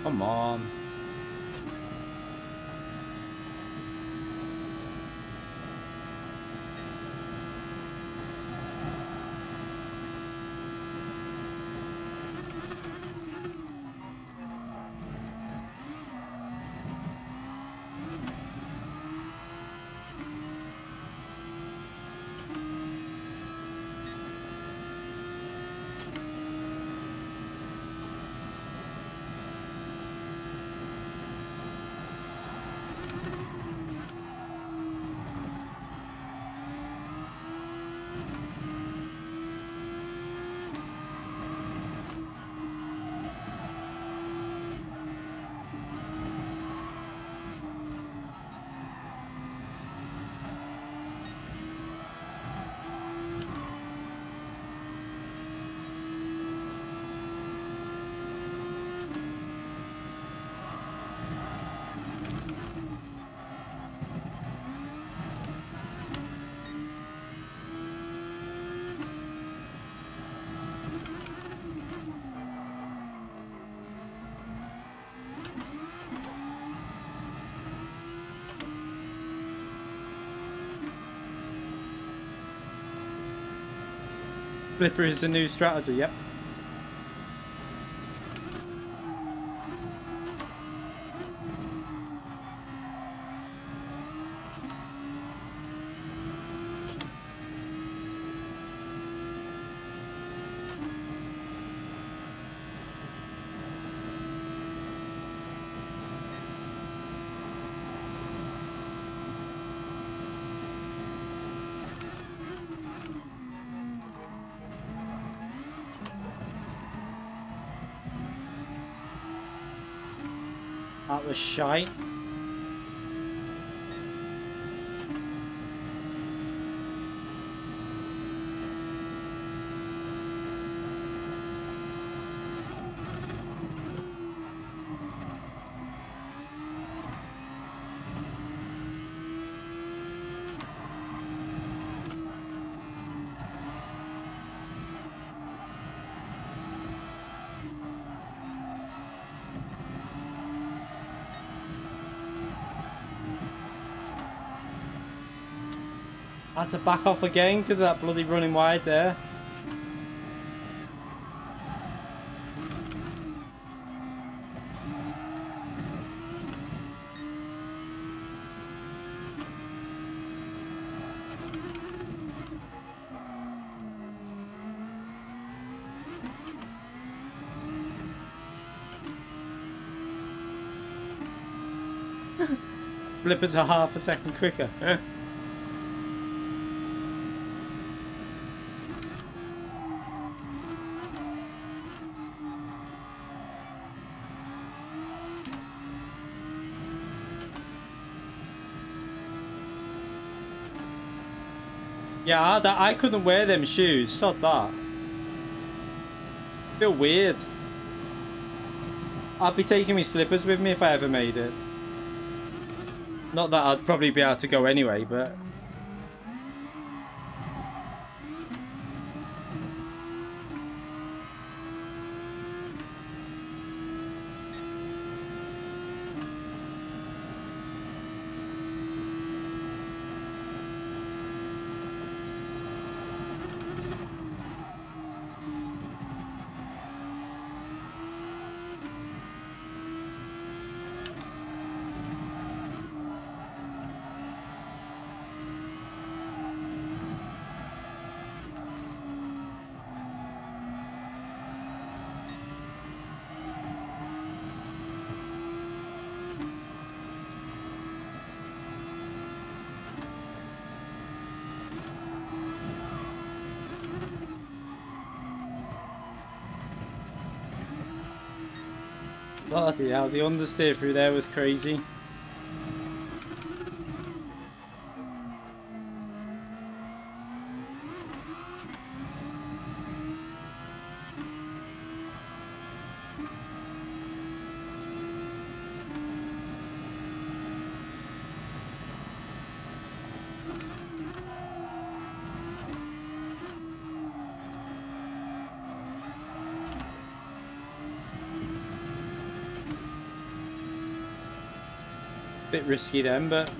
Come on. Flipper is the new strategy, yep. That was shite. I had to back off again because of that bloody running wide there. flippers are half a second quicker. Yeah, I couldn't wear them shoes. Sod that. Feel weird. I'd be taking my slippers with me if I ever made it. Not that I'd probably be able to go anyway, but... Bloody hell, the understeer through there was crazy. Bit risky then, but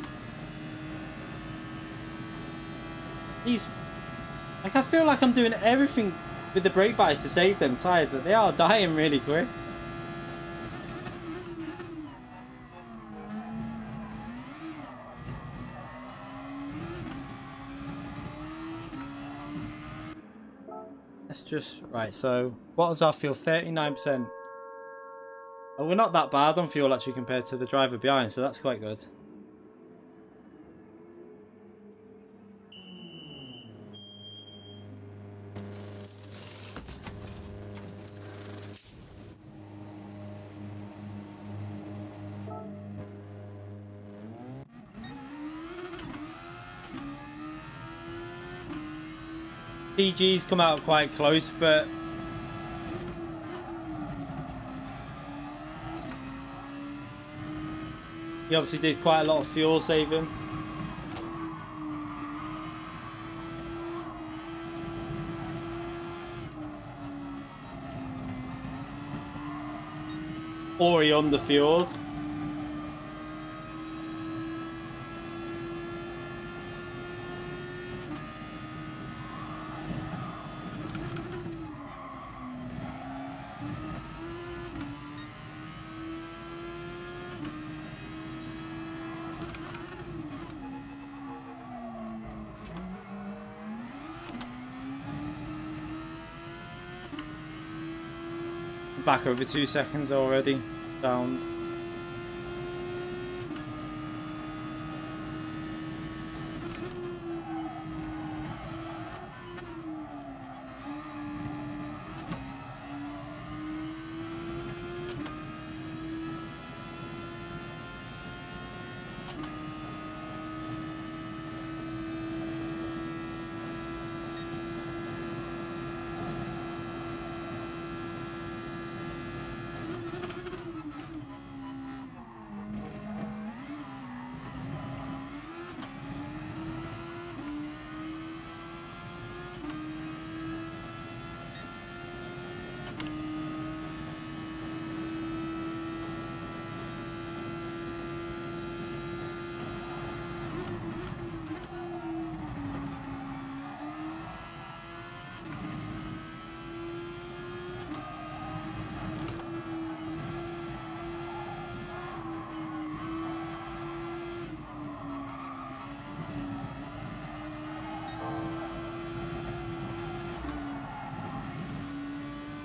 these, like, I feel like I'm doing everything with the brake bites to save them tires, but they are dying really quick. Let's just, right, so what does our fuel? 39%. Oh, we're not that bad on fuel actually compared to the driver behind, so that's quite good. PG's come out quite close, but he obviously did quite a lot of fuel saving. Or he underfueled. Back over 2 seconds already. Down.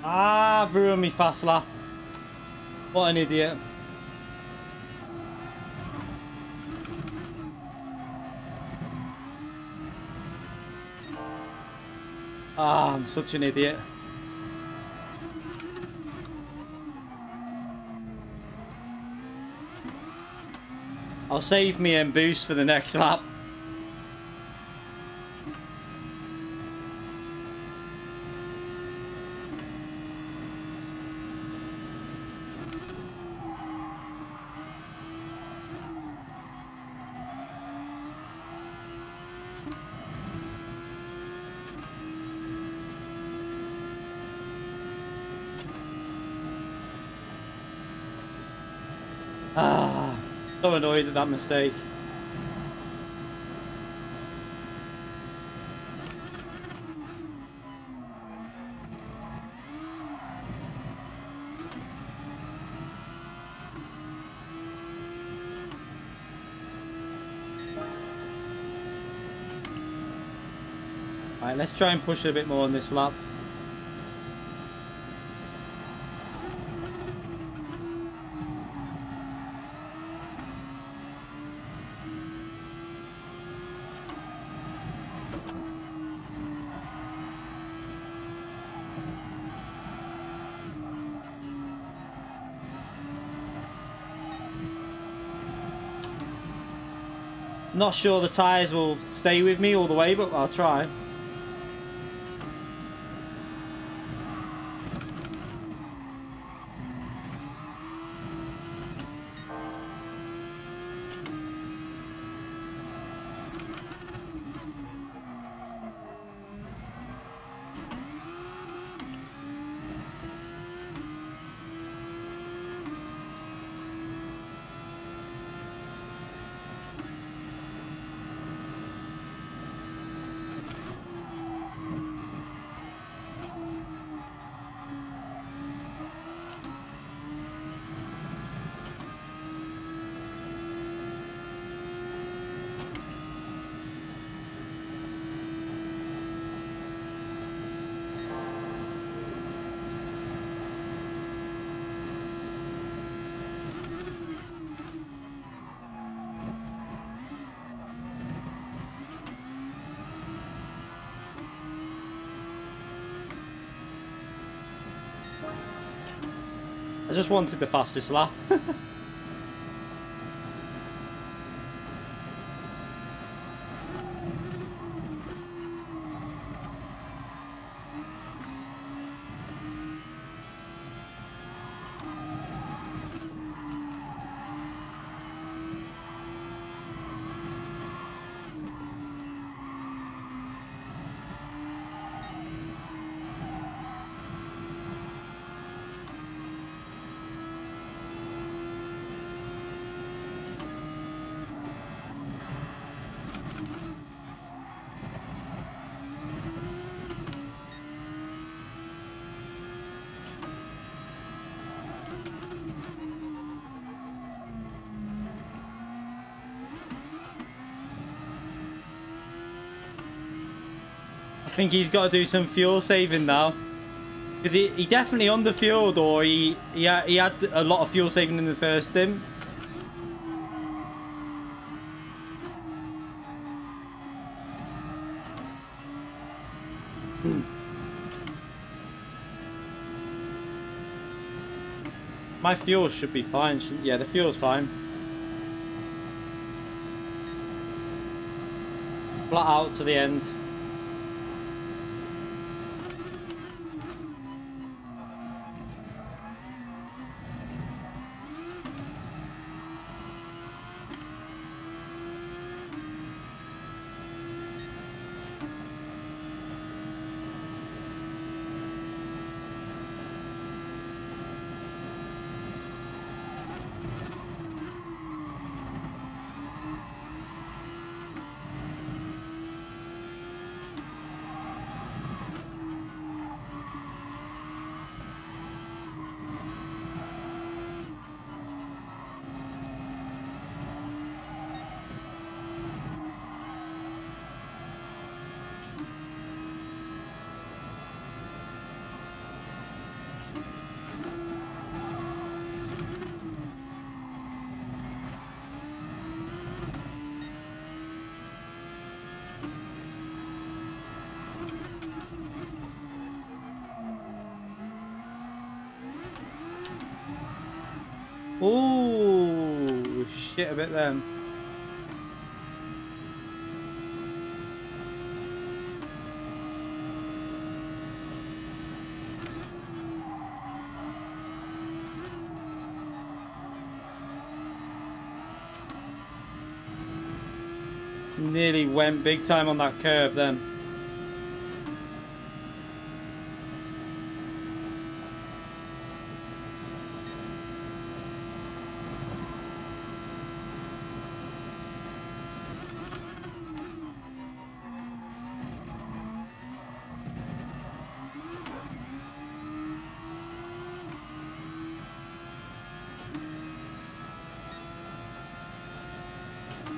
Ah, I've ruined me fast lap. What an idiot. Ah, I'm such an idiot. I'll save me and boost for the next lap. Ah, so annoyed at that mistake. Alright, let's try and push it a bit more on this lap. Not sure the tyres will stay with me all the way, but I'll try. I just wanted the fastest lap. I think he's got to do some fuel saving now. Because he definitely underfueled, or he had a lot of fuel saving in the first stim. My fuel should be fine. Yeah, the fuel's fine. Flat out to the end. Ooh, shit a bit then. Nearly went big time on that curve then.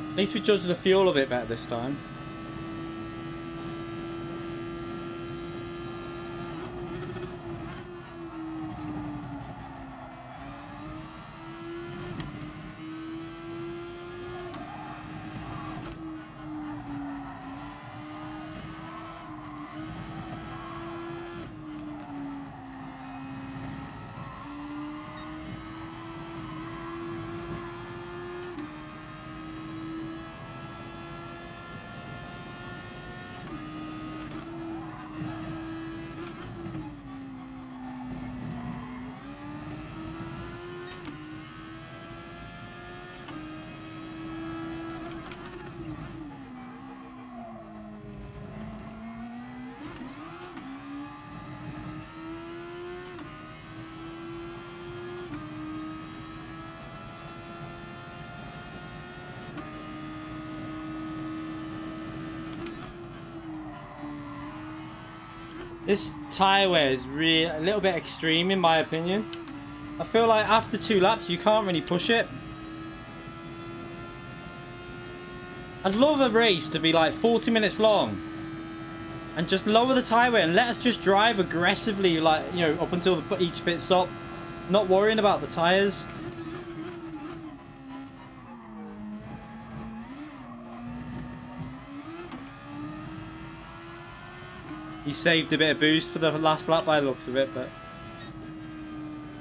At least we judged the fuel a bit better this time. This tyre wear is really a little bit extreme in my opinion. I feel like after 2 laps you can't really push it. I'd love a race to be like 40 minutes long and just lower the tyre wear and let us just drive aggressively, like, you know, up until each pit stop, not worrying about the tyres. He saved a bit of boost for the last lap by the looks of it, but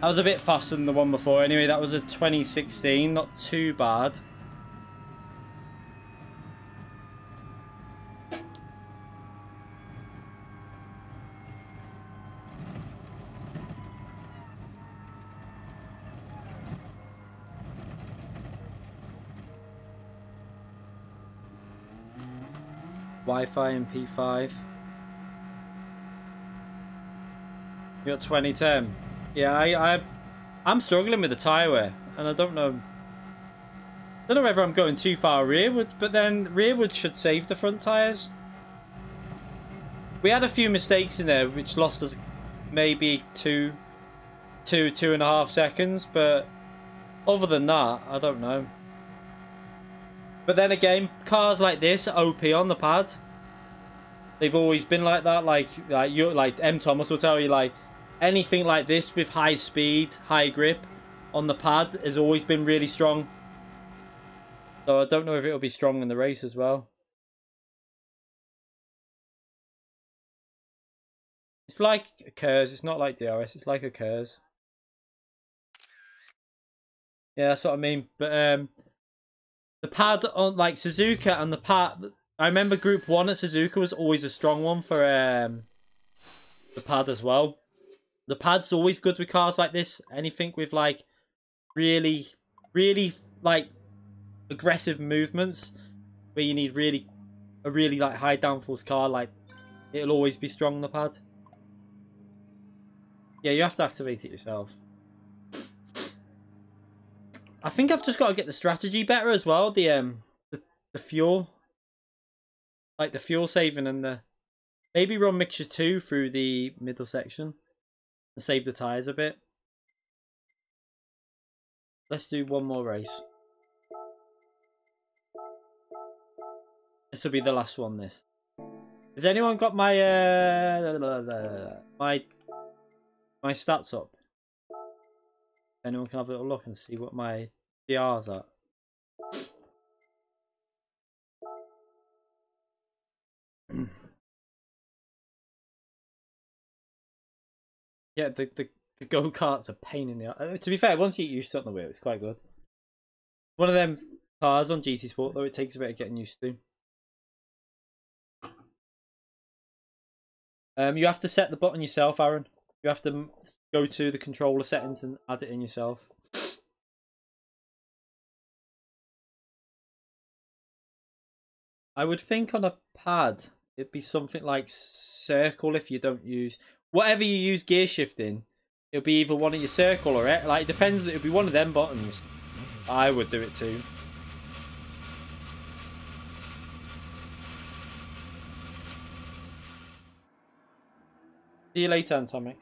that was a bit faster than the one before. Anyway, that was a 2016, not too bad. Wi-Fi and P5. You got 2010. Yeah, I'm struggling with the tyre wear, and I don't know whether I'm going too far rearwards, but then rearwards should save the front tyres. We had a few mistakes in there which lost us maybe 2.5 seconds, but other than that, I don't know. But then again, cars like this are OP on the pad. They've always been like that. Like M. Thomas will tell you, like, anything like this with high speed, high grip on the pad has always been really strong. So I don't know if it'll be strong in the race as well. It's like a KERS. It's not like DRS. It's like a KERS. Yeah, that's what I mean. But the pad on like Suzuka and the pad. I remember Group 1 at Suzuka was always a strong one for the pad as well. The pad's always good with cars like this. Anything with like really like aggressive movements where you need a really like high downforce car, like, it'll always be strong on the pad. Yeah, you have to activate it yourself. I think I've just got to get the strategy better as well. The fuel, like the fuel saving, and the maybe run mixture 2 through the middle section and save the tyres a bit. Let's do one more race. This will be the last one. This. Has anyone got my my stats up? Anyone can have a little look and see what my DR's at. Yeah, The go-kart's a pain in the... To be fair, once you get used to it on the wheel, it's quite good. One of them cars on GT Sport, though, it takes a bit of getting used to. You have to set the button yourself, Aaron. You have to go to the controller settings and add it in yourself. I would think on a pad, it'd be something like circle if you don't use... Whatever you use gear shifting, it'll be either one of your circle or it. Like, it depends, it'll be one of them buttons. I would do it too. See you later, Antomix.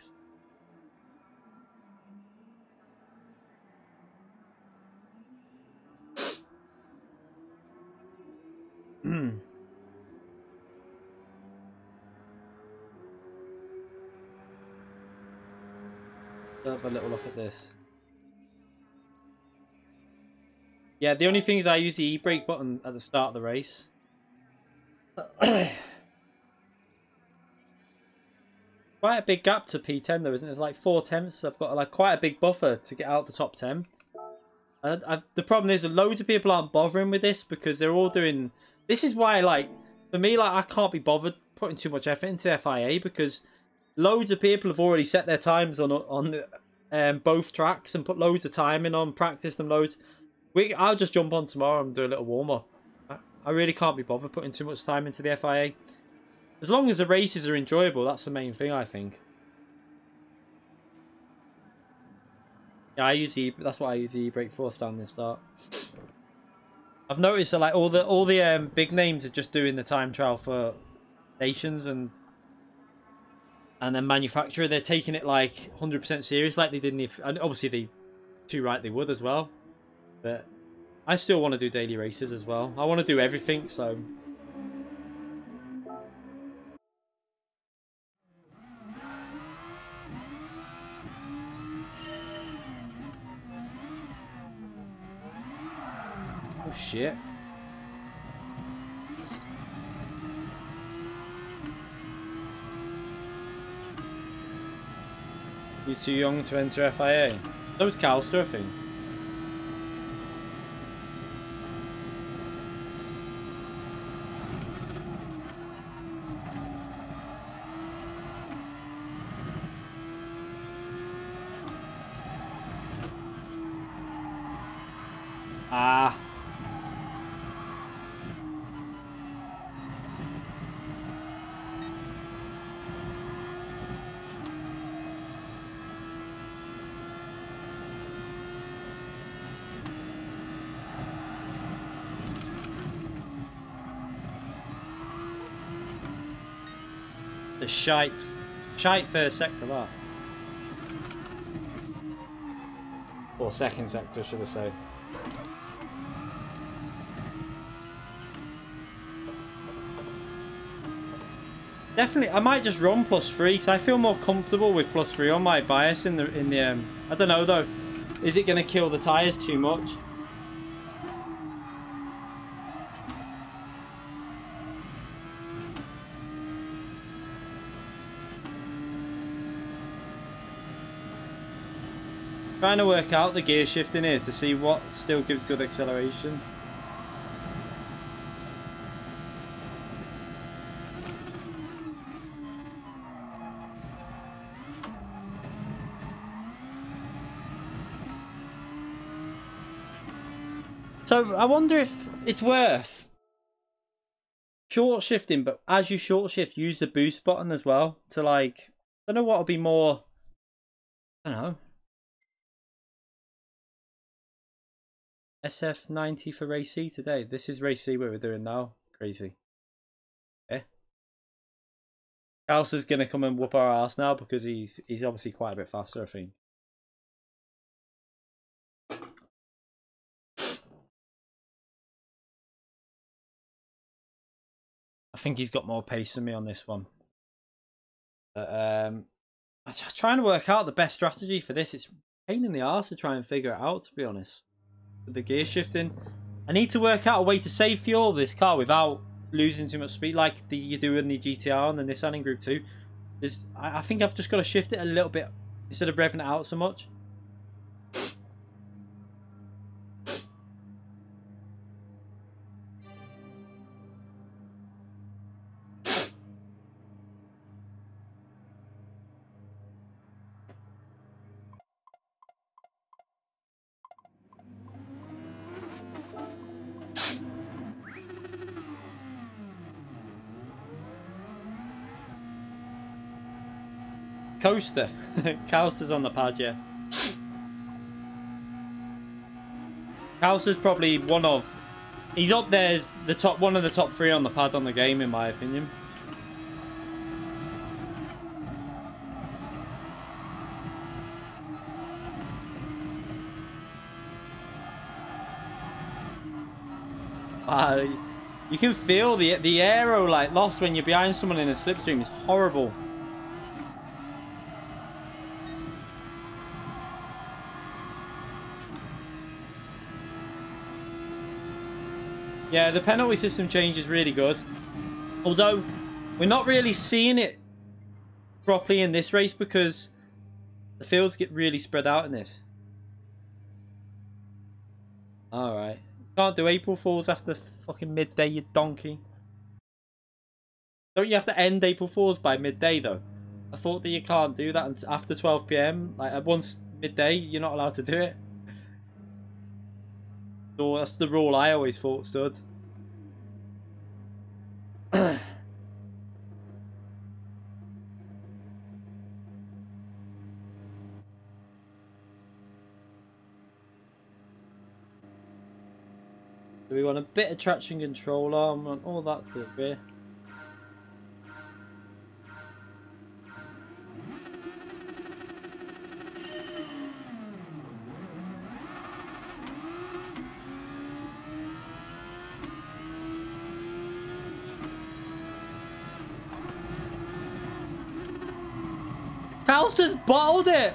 Have a little look at this. Yeah, the only thing is I use the e-brake button at the start of the race. Quite a big gap to P10 though, isn't it? It's like 4 tenths. I've got like quite a big buffer to get out the top 10. The problem is that loads of people aren't bothering with this because they're all doing... This is why, like, for me, like, I can't be bothered putting too much effort into FIA because loads of people have already set their times on both tracks and put loads of time in on, practice them loads. I'll just jump on tomorrow and do a little warm-up. I really can't be bothered putting too much time into the FIA. As long as the races are enjoyable, that's the main thing, I think. Yeah, that's what I use the e-brake for, standing start. I've noticed that like all the big names are just doing the time trial for nations and then manufacturer. They're taking it like 100% serious, like they did in the... And obviously they too right they would as well. But I still want to do daily races as well. I want to do everything, so... Oh shit. You're too young to enter FIA. That was Calster, I think. Ah. The shite first sector, that. Or second sector, should I say. Definitely, I might just run +3 because I feel more comfortable with +3 on my bias in the I don't know though. Is it going to kill the tyres too much? Trying to work out the gear shifting here to see what still gives good acceleration. So I wonder if it's worth short shifting, but as you short shift, use the boost button as well to like, I don't know what will be more, I don't know. SF90 for race C today. This is race C what we're doing now. Crazy. Yeah. Kalsa's gonna come and whoop our ass now because he's obviously quite a bit faster, I think. I think he's got more pace than me on this one. But I'm just trying to work out the best strategy for this. It's a pain in the arse to try and figure it out, to be honest. With the gear shifting, I need to work out a way to save fuel with this car without losing too much speed, like you do in the GTR and the Nissan in Group 2. I think I've just got to shift it a little bit instead of revving it out so much. Coaster. Coaster's on the pad, yeah. Coaster's probably one of... He's up there as the top, one of the top 3 on the pad on the game, in my opinion. You can feel the aero like lost when you're behind someone in a slipstream. It's horrible. Yeah, the penalty system change is really good. Although, we're not really seeing it properly in this race because the fields get really spread out in this. Alright. Can't do April Fools after fucking midday, you donkey. Don't you have to end April Fools by midday, though? I thought that you can't do that after 12 PM. Like, at once midday, you're not allowed to do it. So that's the rule I always thought stood. So we want a bit of traction control on, want all that to the rear. Cal's just bottled it.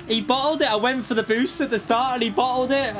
He bottled it. I went for the boost at the start and he bottled it.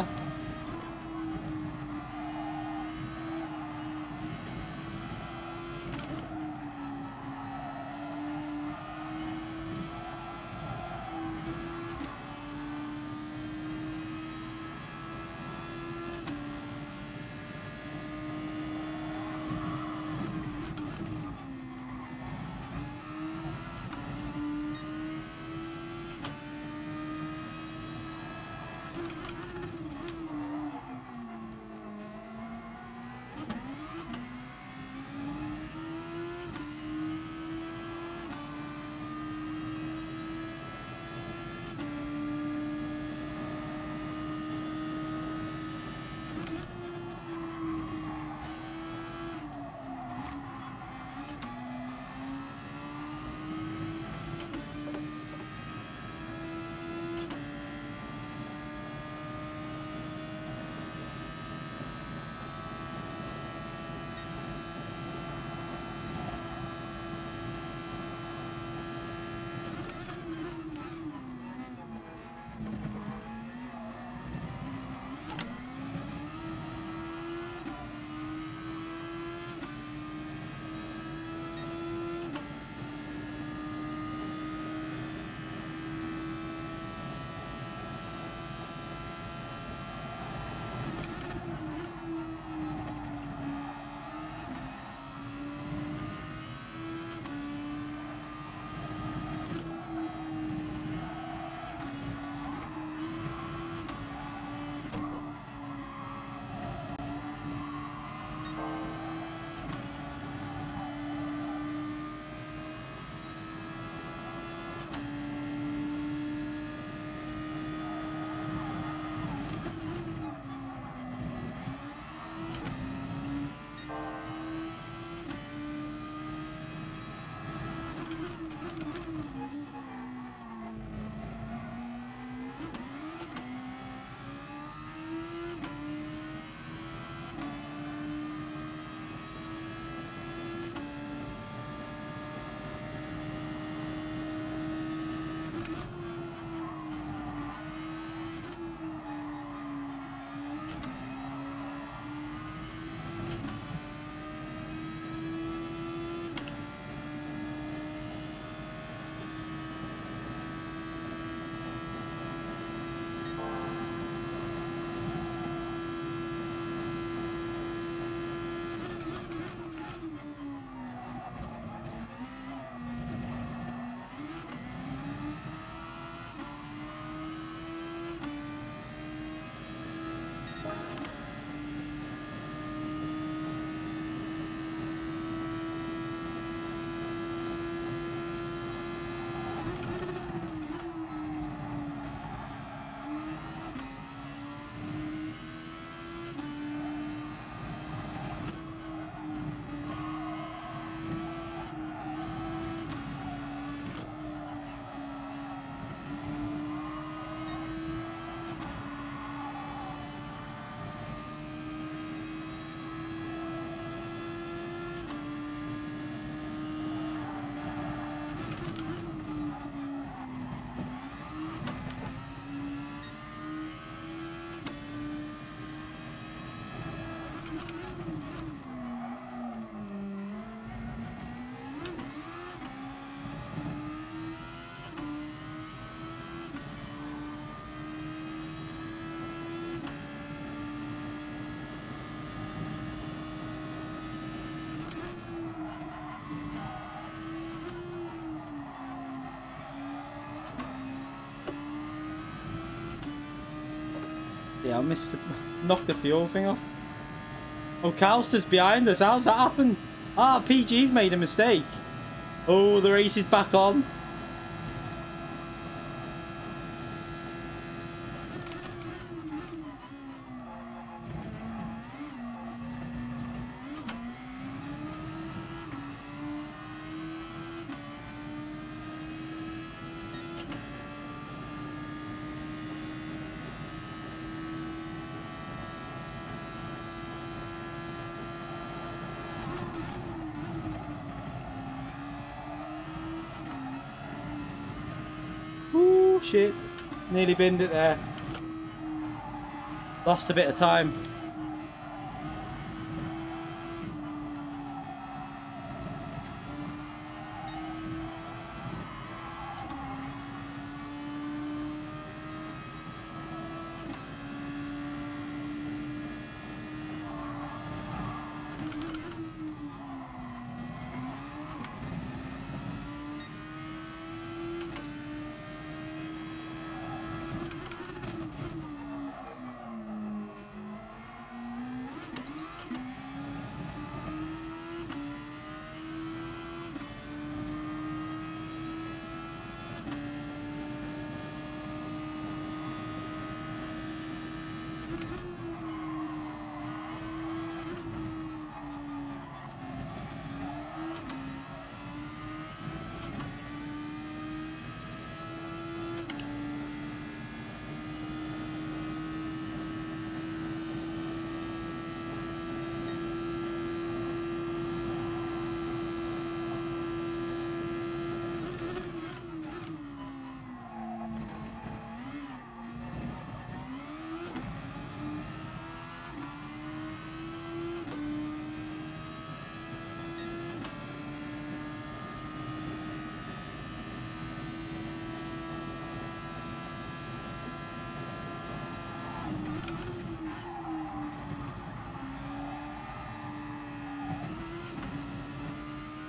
Yeah, I missed. Knocked the fuel thing off. Oh, Calster's behind us. How's that happened? Ah, PG's made a mistake. Oh, the race is back on. Ooh, shit. Nearly binned it there. Lost a bit of time.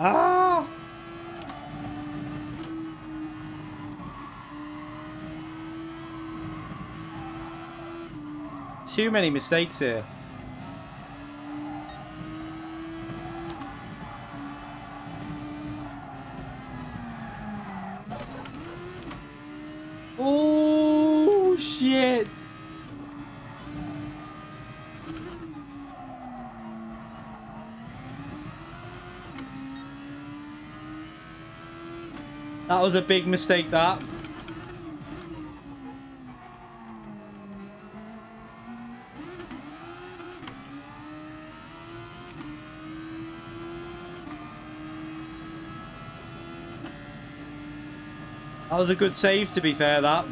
Ah! Too many mistakes here. Oh, shit. That was a big mistake, that. That was a good save, to be fair, that.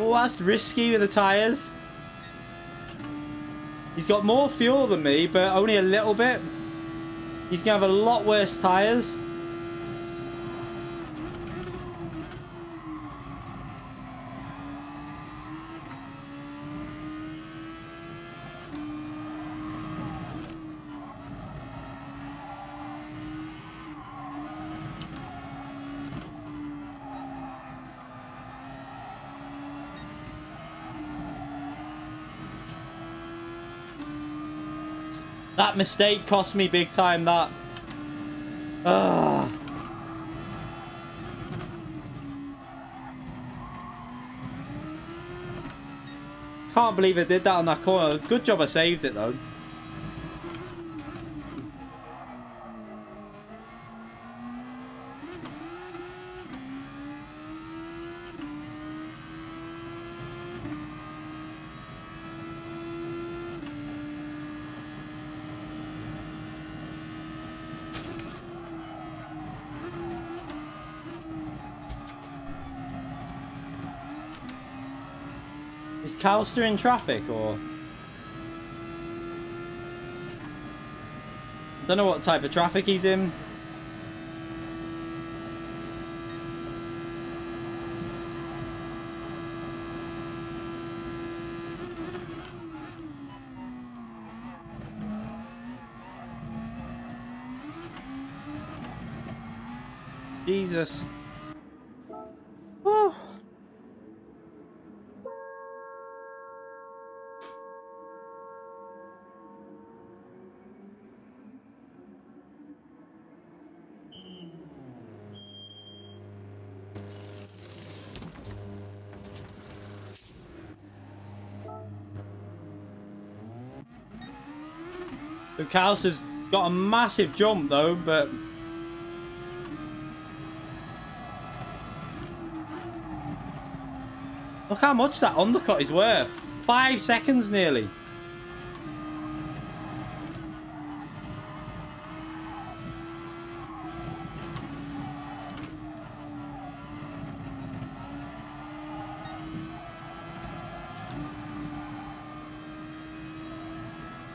Oh, that's risky with the tyres. He's got more fuel than me, but only a little bit. He's going to have a lot worse tyres. That mistake cost me big time, that. Can't believe I did that on that corner. Good job I saved it, though. Is Calster in traffic, or? I don't know what type of traffic he's in. Jesus. Whew. Bukaus has got a massive jump though, but look how much that undercut is worth. 5 seconds nearly.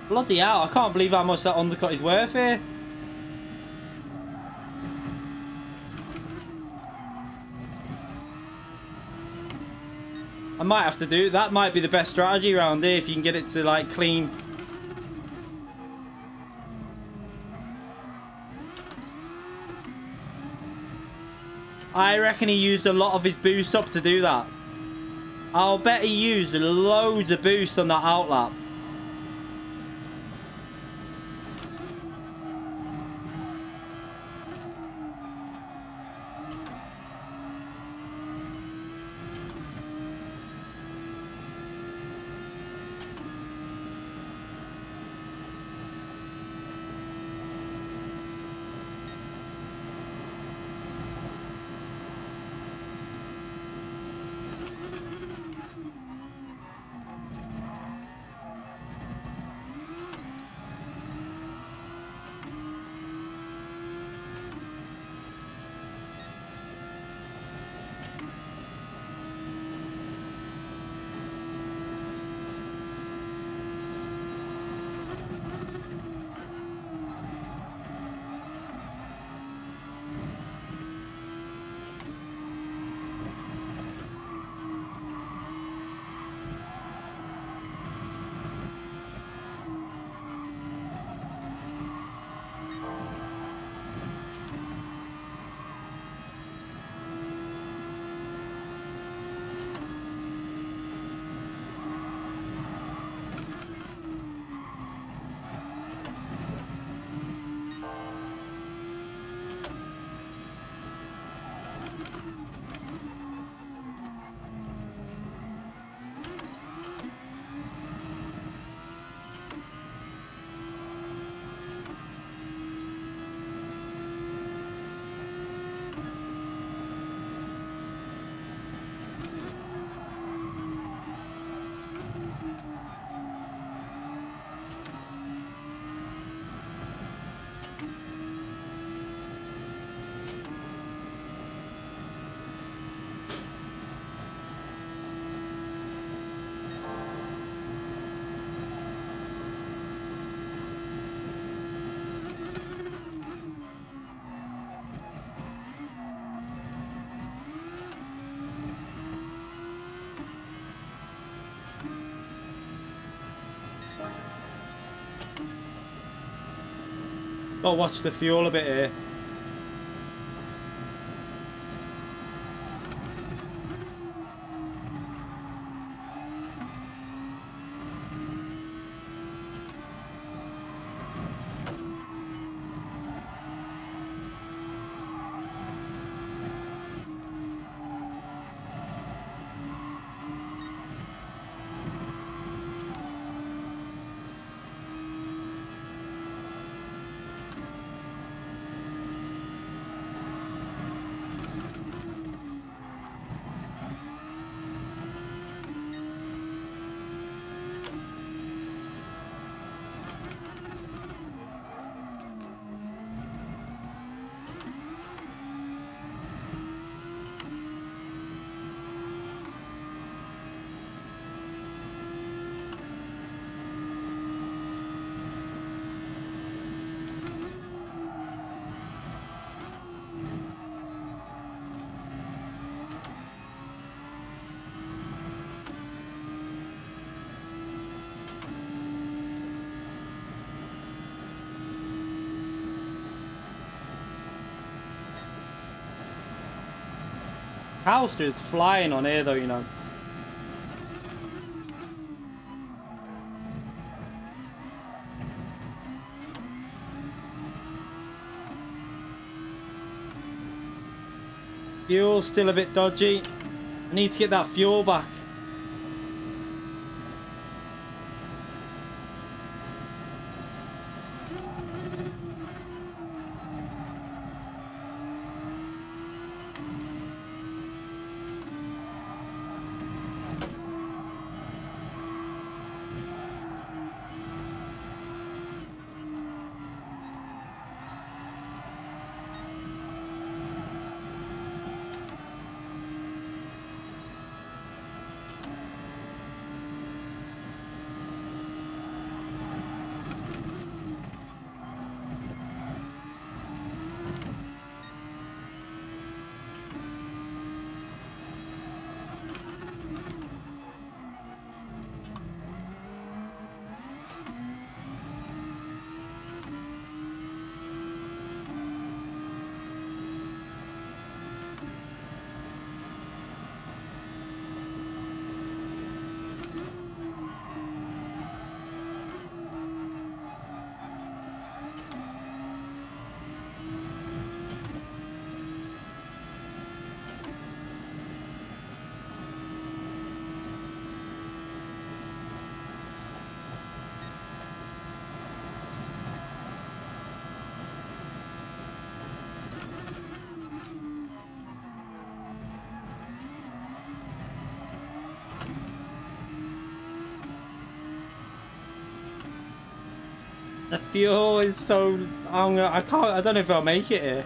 Bloody hell, I can't believe how much that undercut is worth here. I might have to do that. Might be the best strategy around here if you can get it to like clean. I reckon he used a lot of his boost up to do that. I'll bet he used loads of boost on that outlap. Gotta watch the fuel a bit here. Calster is flying on here though, you know. Fuel's still a bit dodgy. I need to get that fuel back. The fuel is so... I don't know if I'll make it here.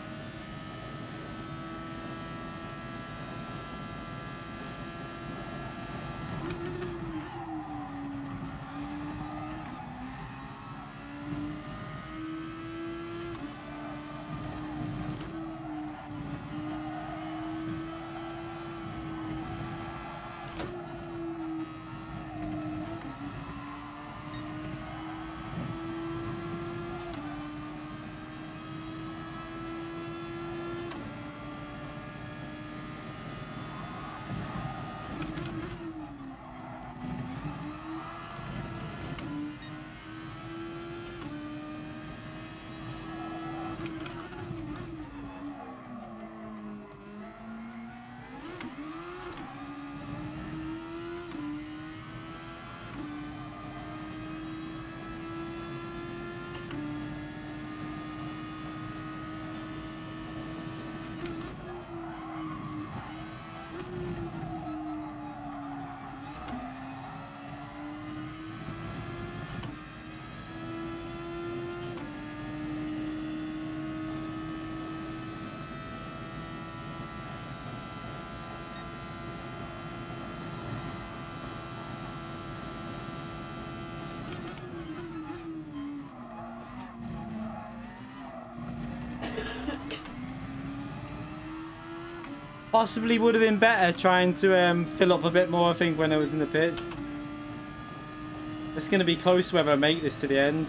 Possibly would have been better trying to fill up a bit more, I think, when I was in the pits. It's going to be close whether I make this to the end.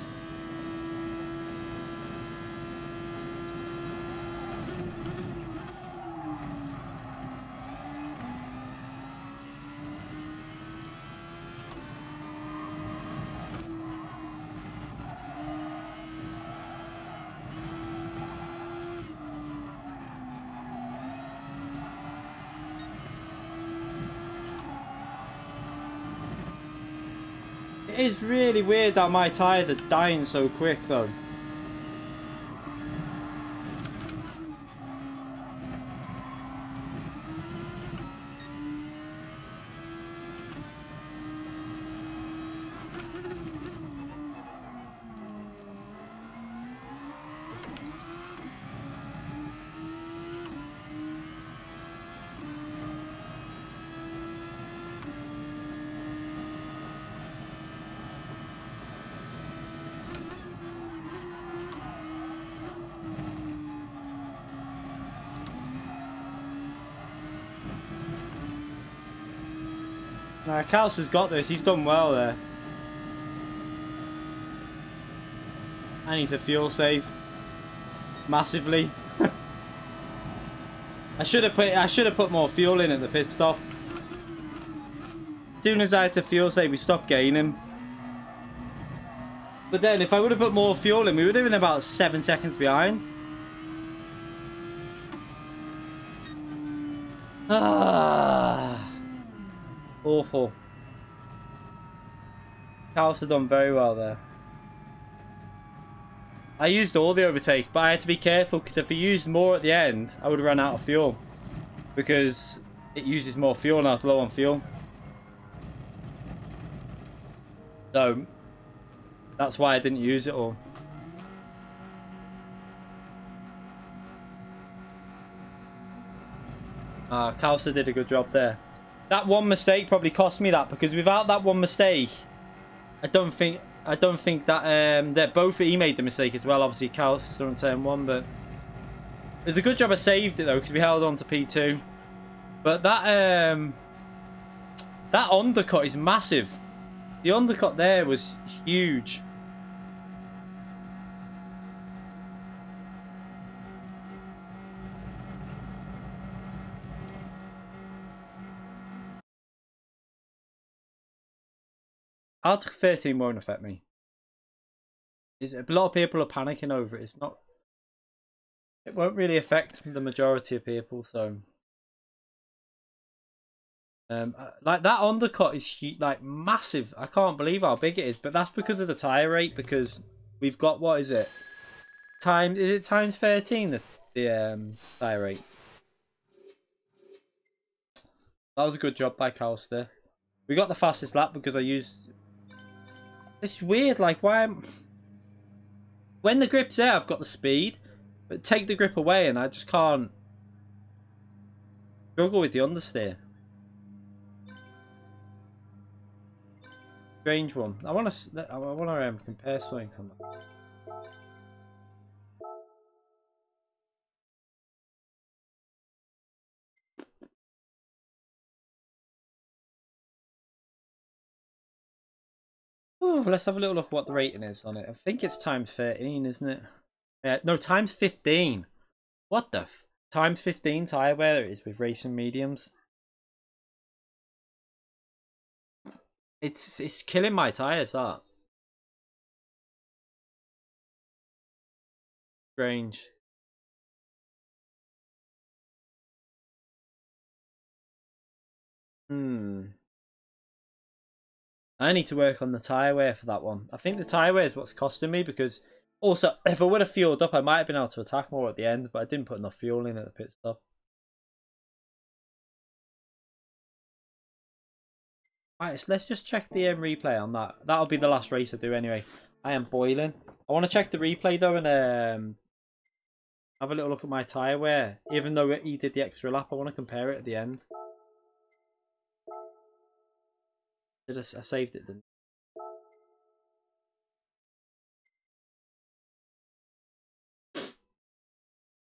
It is really weird that my tyres are dying so quick though. Nah, Calster's got this, he's done well there. And he's a fuel save. Massively. I should have put more fuel in at the pit stop. As soon as I had to fuel save, we stopped gaining. But then if I would have put more fuel in, we would have been about 7 seconds behind. Ah, awful. Cows have done very well there. I used all the overtake, but I had to be careful because if I used more at the end, I would have run out of fuel. Because it uses more fuel and I was low on fuel. So, that's why I didn't use it all. Kalsa did a good job there. That one mistake probably cost me that, because without that one mistake, I don't think that they're both. He made the mistake as well. Obviously, Kalsa on turn 1, but it was a good job I saved it though, because we held on to P2. But that that undercut is massive. The undercut there was huge. Article 13 won't affect me. A lot of people are panicking over it. It's not. It won't really affect the majority of people. So, like that undercut is like massive. I can't believe how big it is. But that's because of the tire rate. Because we've got, what is it? Is it times 13 the tire rate? That was a good job by Calster. We got the fastest lap because I used. It's weird, like why when the grip's there I've got the speed, but take the grip away and I just can't. Struggle with the understeer. Strange one. I want to compare something on that. Oh, let's have a little look at what the rating is on it. I think it's times 13, isn't it? No, times 15. What the f? Times 15 tyre wear it is with racing mediums. It's killing my tyres, that. Strange. I need to work on the tyre wear for that one. I think the tyre wear is what's costing me, because also if I would have fueled up I might have been able to attack more at the end, but I didn't put enough fuel in at the pit stop. Alright, so let's just check the replay on that. That'll be the last race I do anyway. I am boiling. I want to check the replay though and have a little look at my tyre wear. Even though he did the extra lap, I want to compare it at the end. I saved it, didn't I?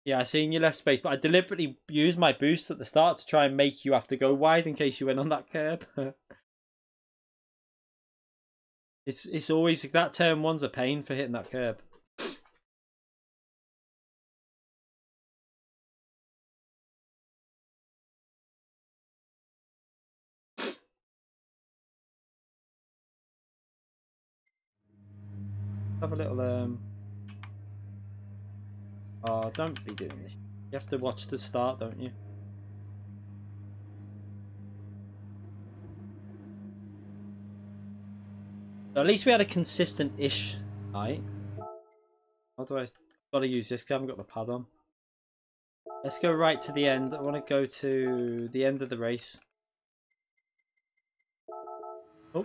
Yeah, I seen you left space, but I deliberately used my boost at the start to try and make you have to go wide in case you went on that curb. It's always that turn 1's a pain for hitting that curb. Have a little Oh, don't be doing this. You have to watch the start, don't you? So at least we had a consistent-ish night. How do I... Gotta use this because I haven't got the pad on. Let's go right to the end. I want to go to the end of the race. Oh.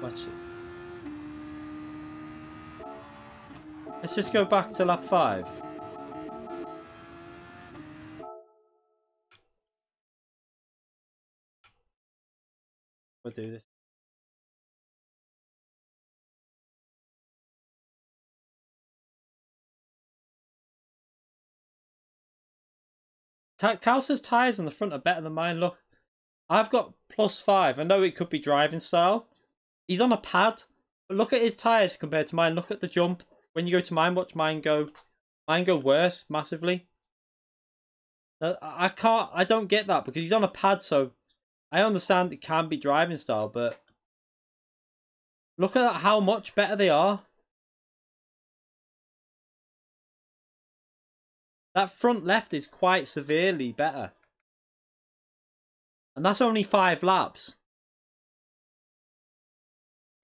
Watch it. Let's just go back to lap 5. We'll do this. Kalsa's tyres on the front are better than mine, look. I've got +5. I know it could be driving style. He's on a pad. But look at his tyres compared to mine. Look at the jump. When you go to mine, watch mine go. Mine go worse, massively. I don't get that because he's on a pad, so I understand it can be driving style, but look at how much better they are. That front left is quite severely better. And that's only 5 laps.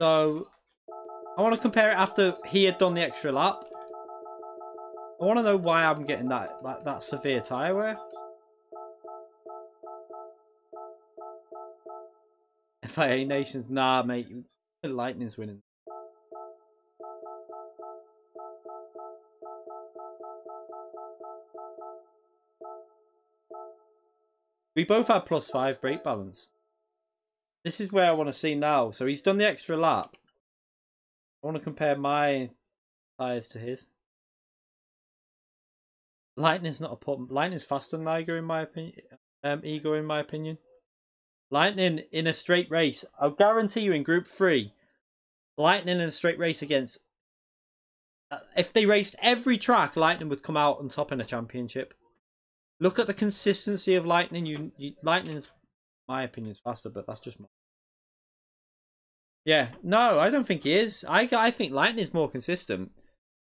So I want to compare it after he had done the extra lap. I want to know why I'm getting that severe tyre wear. FIA Nations, nah, mate. Lightning's winning. We both had +5 brake balance. This is where I want to see now. So he's done the extra lap. I want to compare my tyres to his. Lightning's not a problem. Lightning's faster than Igor in my opinion. Igor in my opinion. Lightning in a straight race. I'll guarantee you in Group 3, Lightning in a straight race against... if they raced every track, Lightning would come out on top in a championship. Look at the consistency of Lightning. Lightning's, my opinion, is faster, but that's just my... Yeah, no, I don't think he is. I think Lightning's more consistent.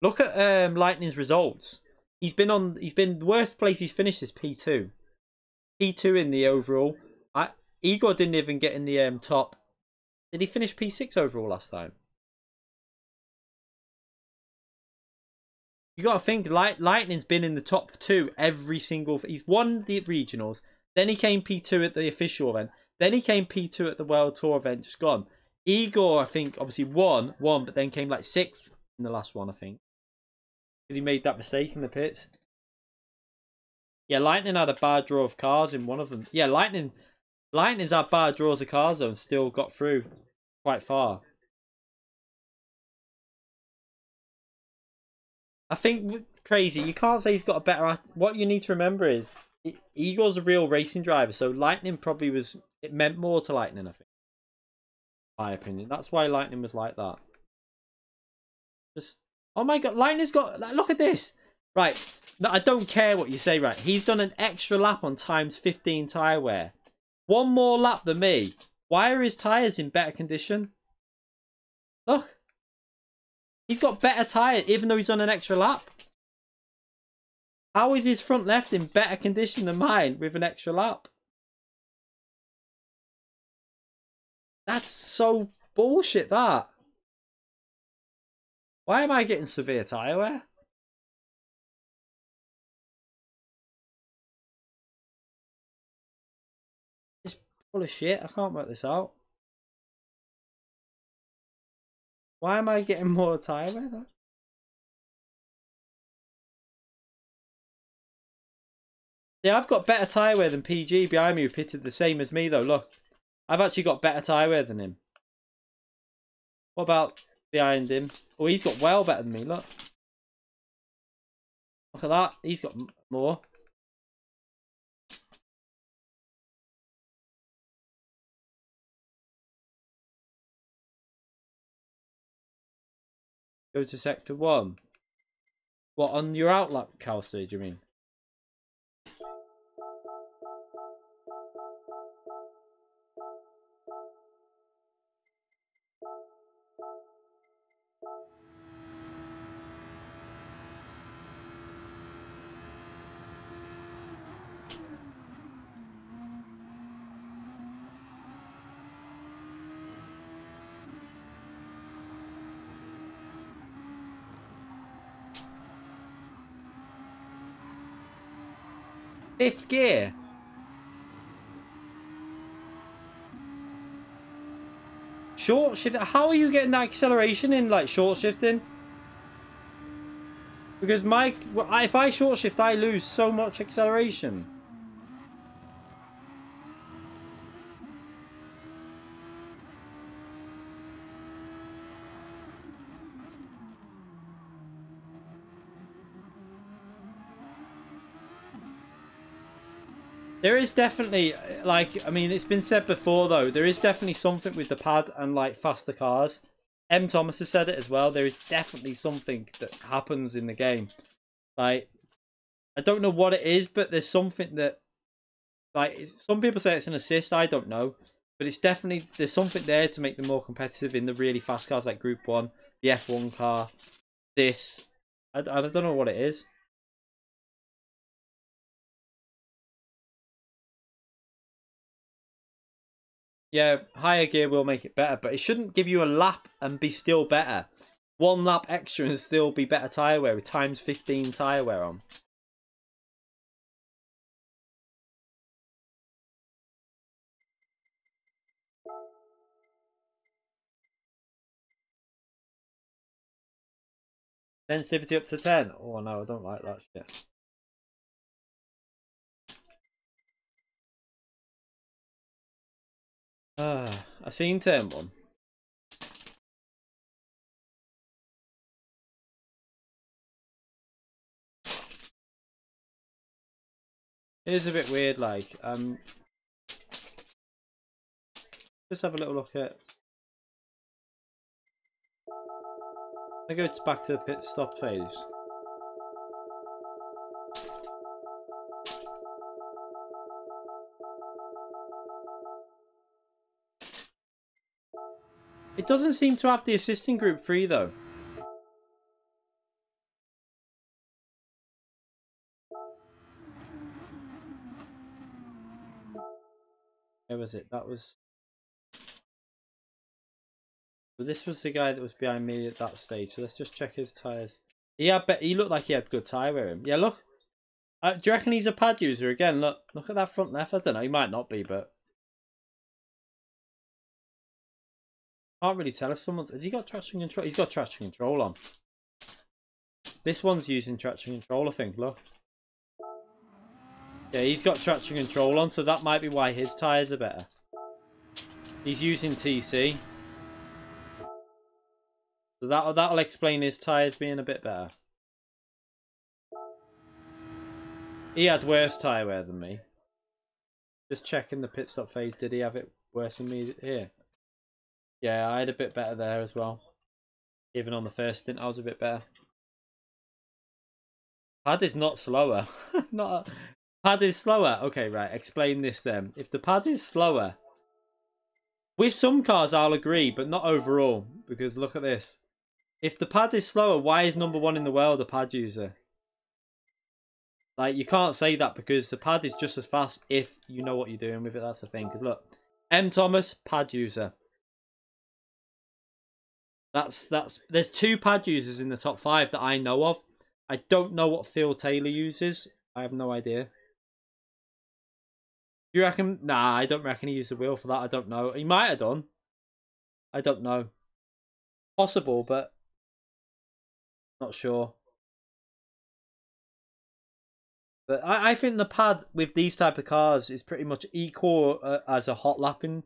Look at Lightning's results. He's been the worst place he's finished is P2. P2 in the overall. Igor didn't even get in the top. Did he finish P6 overall last time? You got to think, Lightning's been in the top 2 every single... He's won the regionals. Then he came P2 at the official event. Then he came P2 at the World Tour event, just gone. Igor, I think, obviously won, but then came like 6th in the last one, I think. Because he made that mistake in the pits. Yeah, Lightning had a bad draw of cars in one of them. Yeah, Lightning's had bad draws of cars though and still got through quite far. I think crazy. You can't say he's got a better... What you need to remember is Igor's a real racing driver, so Lightning probably was... It meant more to Lightning, I think. My opinion. That's why Lightning was like that. Just... Oh my god, Lightning's got... Look at this! Right, no, I don't care what you say, right? He's done an extra lap on times 15 tyre wear. One more lap than me. Why are his tyres in better condition? Look. He's got better tyres even though he's on an extra lap. How is his front left in better condition than mine with an extra lap? That's so bullshit, that. Why am I getting severe tyre wear? It's full of shit. I can't work this out. Why am I getting more tyre wear? Yeah, I've got better tyre wear than PG behind me who pitted the same as me though. Look, I've actually got better tyre wear than him. What about behind him? Oh, he's got well better than me, look. Look at that, he's got more. Go to sector 1. What, on your outlap cal stage, you mean? Fifth gear. Short shift. How are you getting that acceleration in like short shifting? Because if I short shift, I lose so much acceleration. There is definitely, like, I mean, it's been said before though, there is definitely something with the pad and like faster cars. M. Thomas has said it as well. There is definitely something that happens in the game. Like, I don't know what it is, but there's something that, like, some people say it's an assist. I don't know, but it's definitely, there's something there to make them more competitive in the really fast cars like Group 1, the F1 car, this. I don't know what it is. Yeah, higher gear will make it better, but it shouldn't give you a lap and be still better. One lap extra and still be better tyre wear with times 15 tyre wear on. Sensitivity up to 10. Oh no, I don't like that shit. I seen turn 1. It is a bit weird, like, just have a little look at. I go back to the pit stop phase. It doesn't seem to have the assisting Group 3 though. Where was it? That was. But this was the guy that was behind me at that stage. So let's just check his tyres. Yeah, I bet he looked like he had good tyre wear. Yeah, look. Do you reckon he's a pad user again? Look at that front left. I don't know. He might not be, but can't really tell if someone's. Has he got traction control? He's got traction control on. This one's using traction control, I think. Look. Yeah, he's got traction control on, so that might be why his tyres are better. He's using TC. So that'll explain his tyres being a bit better. He had worse tyre wear than me. Just checking the pit stop phase. Did he have it worse than me here? Yeah, I had a bit better there as well. Even on the first stint, I was a bit better. Pad is not slower. Pad is slower. Okay, right. Explain this then. If the pad is slower, with some cars I'll agree, but not overall. Because look at this. If the pad is slower, why is #1 in the world a pad user? Like, you can't say that because the pad is just as fast if you know what you're doing with it. That's the thing. Because look, M. Thomas, pad user. There's 2 pad users in the top 5 that I know of. I don't know what Phil Taylor uses. I have no idea. Do you reckon? Nah, I don't reckon he used the wheel for that. I don't know. He might have done. I don't know. Possible, but not sure. But I think the pad with these type of cars is pretty much equal as a hot lapping.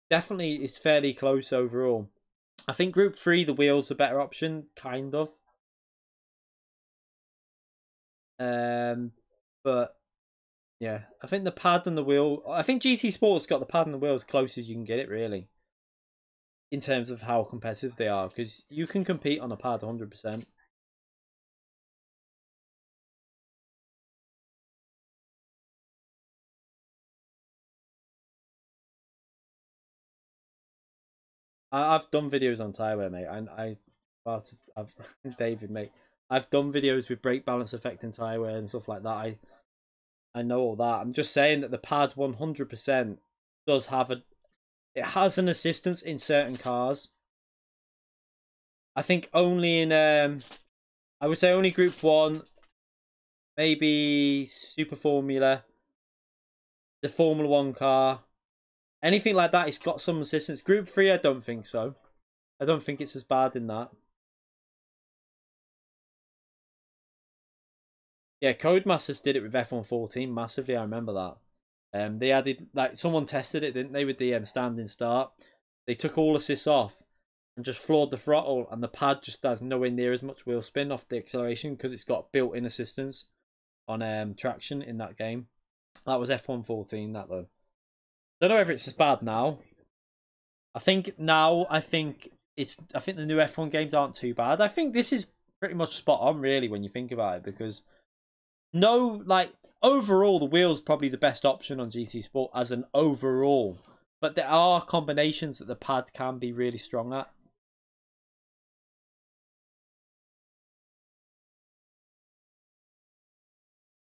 Definitely is fairly close overall. I think Group 3, the wheel's a better option, kind of. But yeah, I think the pad and the wheel. I think GT Sport's got the pad and the wheel as close as you can get it, really, in terms of how competitive they are, because you can compete on a pad 100%. I've done videos on tyre wear, mate. I've David, mate. I've done videos with brake balance affecting tyre wear and stuff like that. I know all that. I'm just saying that the pad 100% does have it has an assistance in certain cars. I think only in I would say only Group 1, maybe Super Formula, the Formula 1 car. Anything like that, it's got some assistance. Group 3, I don't think so. I don't think it's as bad in that. Yeah, Codemasters did it with F114 massively. I remember that. They added, like, someone tested it, didn't they, with the standing start. They took all assists off and just floored the throttle, and the pad just does nowhere near as much wheel spin off the acceleration because it's got built-in assistance on traction in that game. That was F114, that though. Don't know if it's as bad now. I think the new F1 games aren't too bad. I think this is pretty much spot on, really, when you think about it, because overall, the wheel's probably the best option on GT Sport as an overall. But there are combinations that the pad can be really strong at.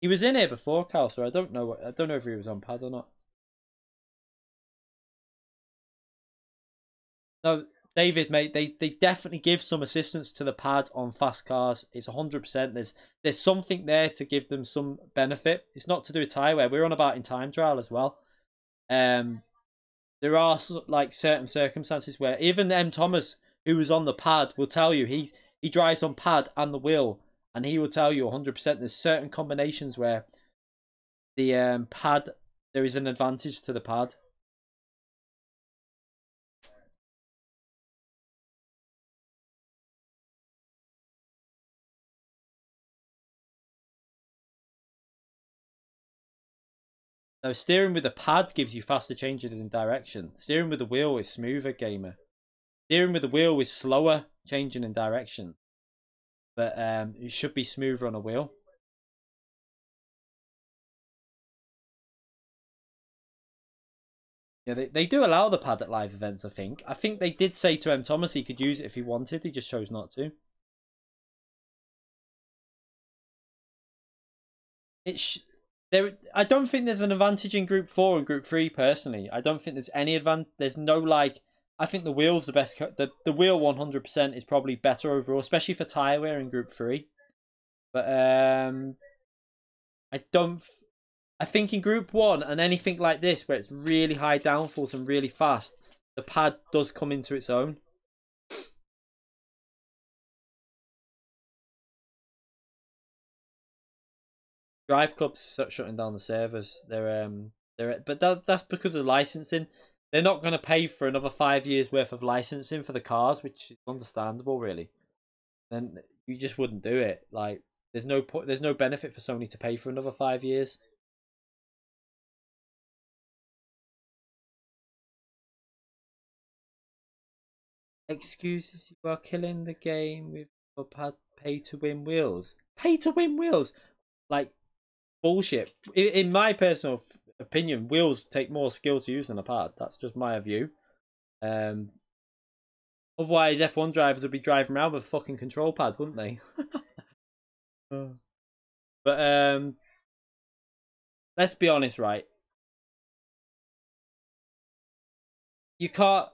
He was in here before, Cal, so I don't know if he was on pad or not. No, David, mate, they definitely give some assistance to the pad on fast cars. It's 100%. There's something there to give them some benefit. It's not to do with tyre wear. We're on about in time trial as well. There are like certain circumstances where even M. Thomas, who was on the pad, will tell you he drives on pad and the wheel, and he will tell you 100%. There's certain combinations where the pad, there is an advantage to the pad. Now, steering with the pad gives you faster changes in direction. Steering with the wheel is smoother, gamer. Steering with the wheel is slower changing in direction. But it should be smoother on a wheel. Yeah, they do allow the pad at live events, I think. I think they did say to M. Thomas he could use it if he wanted. He just chose not to. I don't think there's an advantage in Group 4 and Group 3, personally. I don't think there's any advantage. There's no, like... I think the wheel's the best... The wheel 100% is probably better overall, especially for tyre wear in Group 3. But, I think in Group 1 and anything like this, where it's really high downforce and really fast, the pad does come into its own. Drive Club's shutting down the servers. But that's because of licensing. They're not going to pay for another 5 years worth of licensing for the cars, which is understandable, really. Then you just wouldn't do it. Like, there's no benefit for Sony to pay for another 5 years. Excuses, you are killing the game with your pad pay to win wheels. Pay to win wheels, like bullshit. In my personal opinion, wheels take more skill to use than a pad. That's just my view. Otherwise, F1 drivers would be driving around with a fucking control pad, wouldn't they? But let's be honest, right? You can't.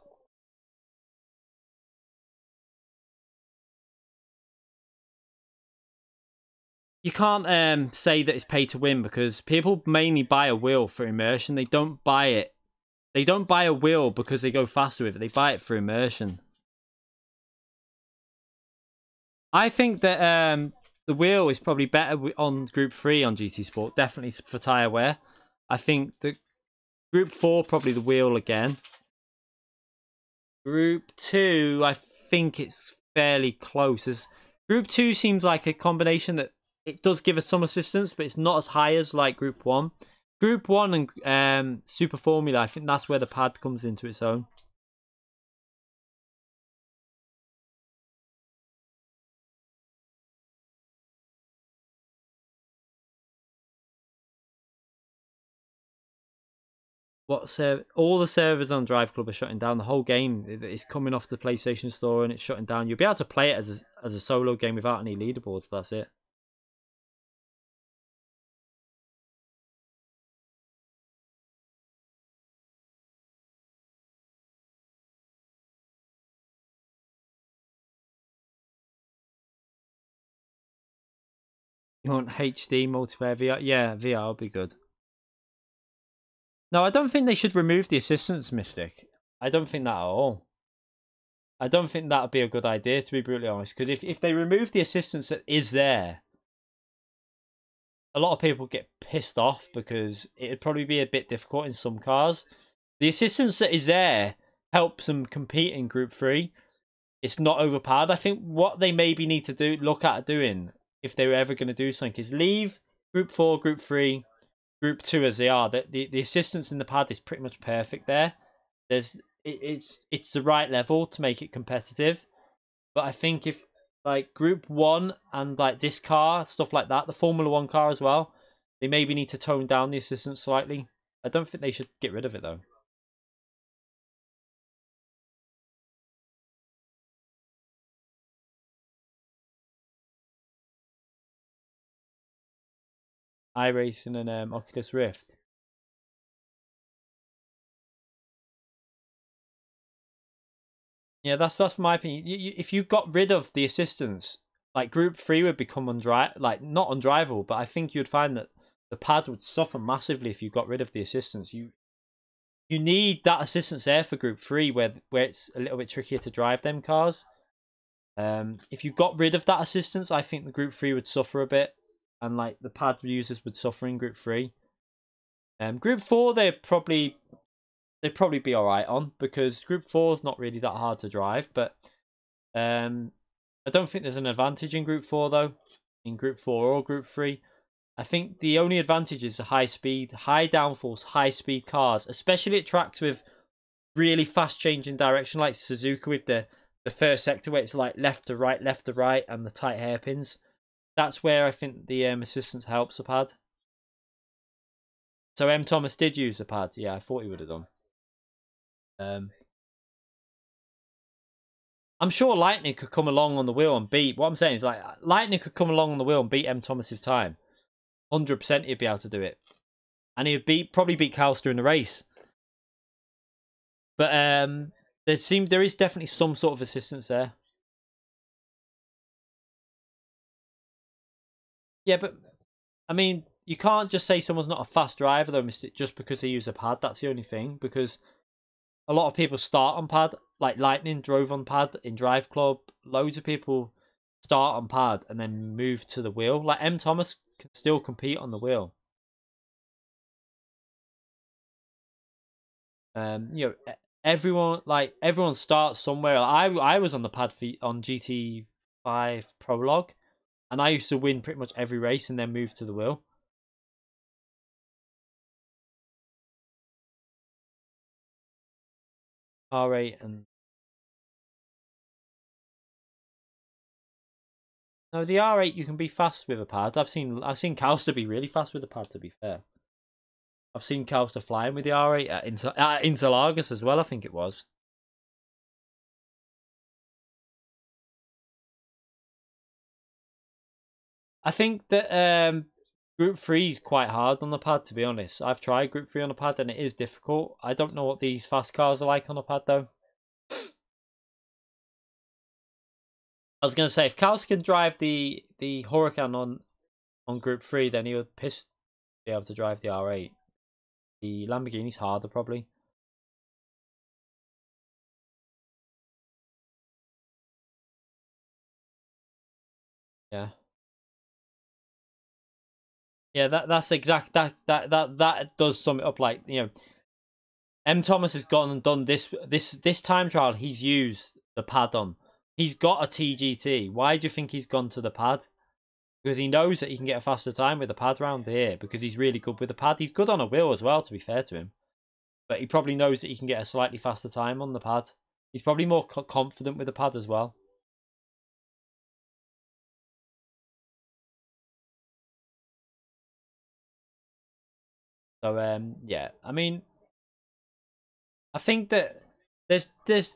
You can't say that it's pay to win, because people mainly buy a wheel for immersion. They don't buy it. They don't buy a wheel because they go faster with it. They buy it for immersion. I think that the wheel is probably better on Group 3 on GT Sport. Definitely for tyre wear. I think that Group 4, probably the wheel again. Group 2, I think it's fairly close. Group 2 seems like a combination that it does give us some assistance, but it's not as high as like Group 1. Group 1 and Super Formula, I think that's where the pad comes into its own. All the servers on Drive Club are shutting down. The whole game is coming off the PlayStation Store and it's shutting down. You'll be able to play it as a solo game without any leaderboards, but that's it. You want HD multiplayer VR? Yeah, VR would be good. No, I don't think they should remove the assistance, Mystic. I don't think that at all. I don't think that would be a good idea, to be brutally honest. Because if they remove the assistance that is there, a lot of people get pissed off because it'd probably be a bit difficult in some cars. The assistance that is there helps them compete in Group 3. It's not overpowered. I think what they maybe need to look at doing, if they were ever going to do something, is leave Group 4, Group 3, Group 2 as they are, the assistance in the pad is pretty much perfect there. It's the right level to make it competitive. But I think if like Group 1 and like this car, stuff like that, the Formula 1 car as well, they maybe need to tone down the assistance slightly. I don't think they should get rid of it though. iRacing and Oculus Rift. Yeah, that's my opinion. If you got rid of the assistance, like Group 3 would become like not undrivable, but I think you'd find that the pad would suffer massively if you got rid of the assistance. You need that assistance there for Group 3 where it's a little bit trickier to drive them cars. If you got rid of that assistance, I think the Group 3 would suffer a bit, and like the pad users would suffer in Group 3. Group 4 they'd probably be alright on, because Group 4 is not really that hard to drive, but I don't think there's an advantage in Group 4 though, in Group 4 or Group 3. I think the only advantage is the high speed, high downforce, high speed cars, especially at tracks with really fast changing direction, like Suzuka with the first sector where it's like left to right, and the tight hairpins. That's where I think the assistance helps the pad. So Thomas did use the pad. Yeah, I thought he would have done. I'm sure Lightning could come along on the wheel and beat. What I'm saying is, like, Lightning could come along on the wheel and beat Thomas's time. 100% he'd be able to do it, and he'd probably beat Calster in the race. But there is definitely some sort of assistance there. Yeah, but I mean, you can't just say someone's not a fast driver though, just because they use a pad. That's the only thing, because a lot of people start on pad. Like Lightning drove on pad in Drive Club. Loads of people start on pad and then move to the wheel. Like Thomas can still compete on the wheel. You know, everyone starts somewhere. I was on the pad on GT5 Prologue, and I used to win pretty much every race and then move to the wheel. R8 and no, the R8 you can be fast with a pad. I've seen Calster be really fast with a pad. To be fair, I've seen Calster flying with the R8 at Interlagos as well. I think it was. I think that Group 3 is quite hard on the pad, to be honest. I've tried Group 3 on the pad and it is difficult. I don't know what these fast cars are like on the pad though. I was going to say, if Kaus can drive the Huracan on Group 3, then he would be able to drive the R8. The Lamborghini's harder, probably. Yeah. Yeah, that's exact. That does sum it up. Like, you know, Thomas has gone and done this time trial. He's used the pad on. He's got a TGT. Why do you think he's gone to the pad? Because he knows that he can get a faster time with the pad round here. Because he's really good with the pad. He's good on a wheel as well, to be fair to him. But he probably knows that he can get a slightly faster time on the pad. He's probably more confident with the pad as well. So yeah, I mean, I think that there's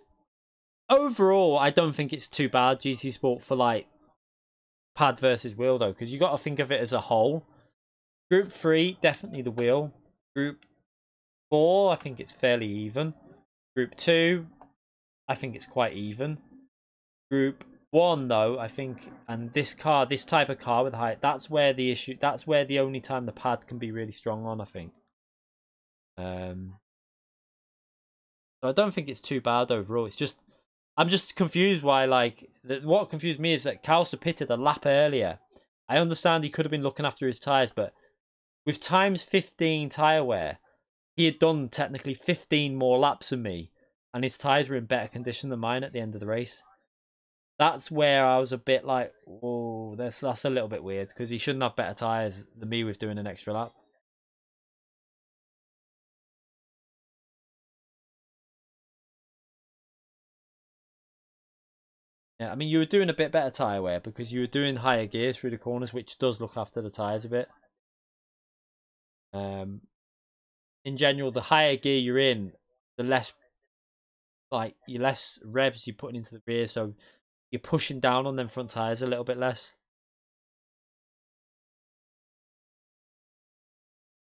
overall, I don't think it's too bad GT Sport for like pad versus wheel though, because you got to think of it as a whole. Group 3, definitely the wheel. Group 4, I think it's fairly even. Group 2, I think it's quite even. Group 1 though, I think, and this type of car with height, that's where the only time the pad can be really strong on, I think. So I don't think it's too bad overall. It's just, I'm just confused why, like, what confused me is that Calcer pitted a lap earlier. I understand he could have been looking after his tyres, but with times 15 tyre wear, he had done technically 15 more laps than me, and his tyres were in better condition than mine at the end of the race. That's where I was a bit like, oh, that's a little bit weird, because he shouldn't have better tyres than me with doing an extra lap. Yeah, I mean, you were doing a bit better tyre wear because you were doing higher gears through the corners, which does look after the tyres a bit. In general, the higher gear you're in, the less, like, your less revs you're putting into the rear, so you're pushing down on them front tyres a little bit less.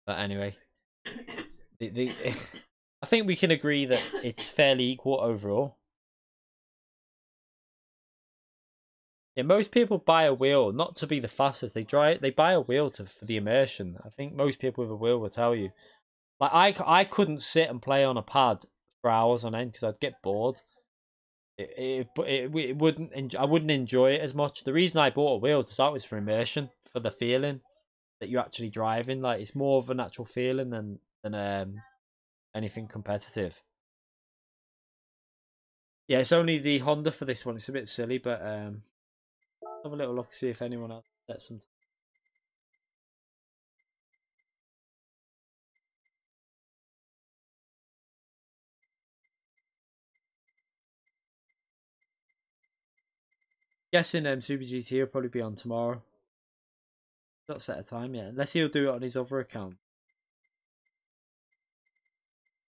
But anyway, I think we can agree that it's fairly equal overall. Yeah, most people buy a wheel not to be the fastest. They buy a wheel for the immersion. I think most people with a wheel will tell you. Like I couldn't sit and play on a pad for hours on end because I'd get bored. It wouldn't. I wouldn't enjoy it as much. The reason I bought a wheel to start was for immersion, for the feeling that you're actually driving. Like, it's more of a natural feeling than anything competitive. Yeah, it's only the Honda for this one. It's a bit silly, but have a little look, see if anyone else sets some. Guessing Super GT will probably be on tomorrow. Not set a time yet, unless he'll do it on his other account.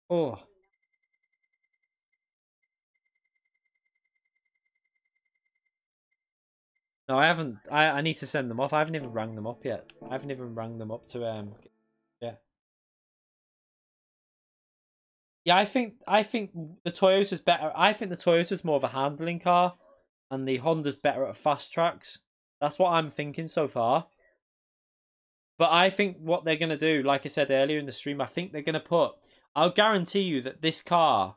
Oh. No, I haven't. I need to send them off. I haven't even rang them up yet. I haven't even rang them up to yeah. Yeah, I think the Toyota's better. I think the Toyota's more of a handling car, and the Honda's better at fast tracks. That's what I'm thinking so far. But I think what they're gonna do, like I said earlier in the stream, I think they're gonna put. I'll guarantee you that this car.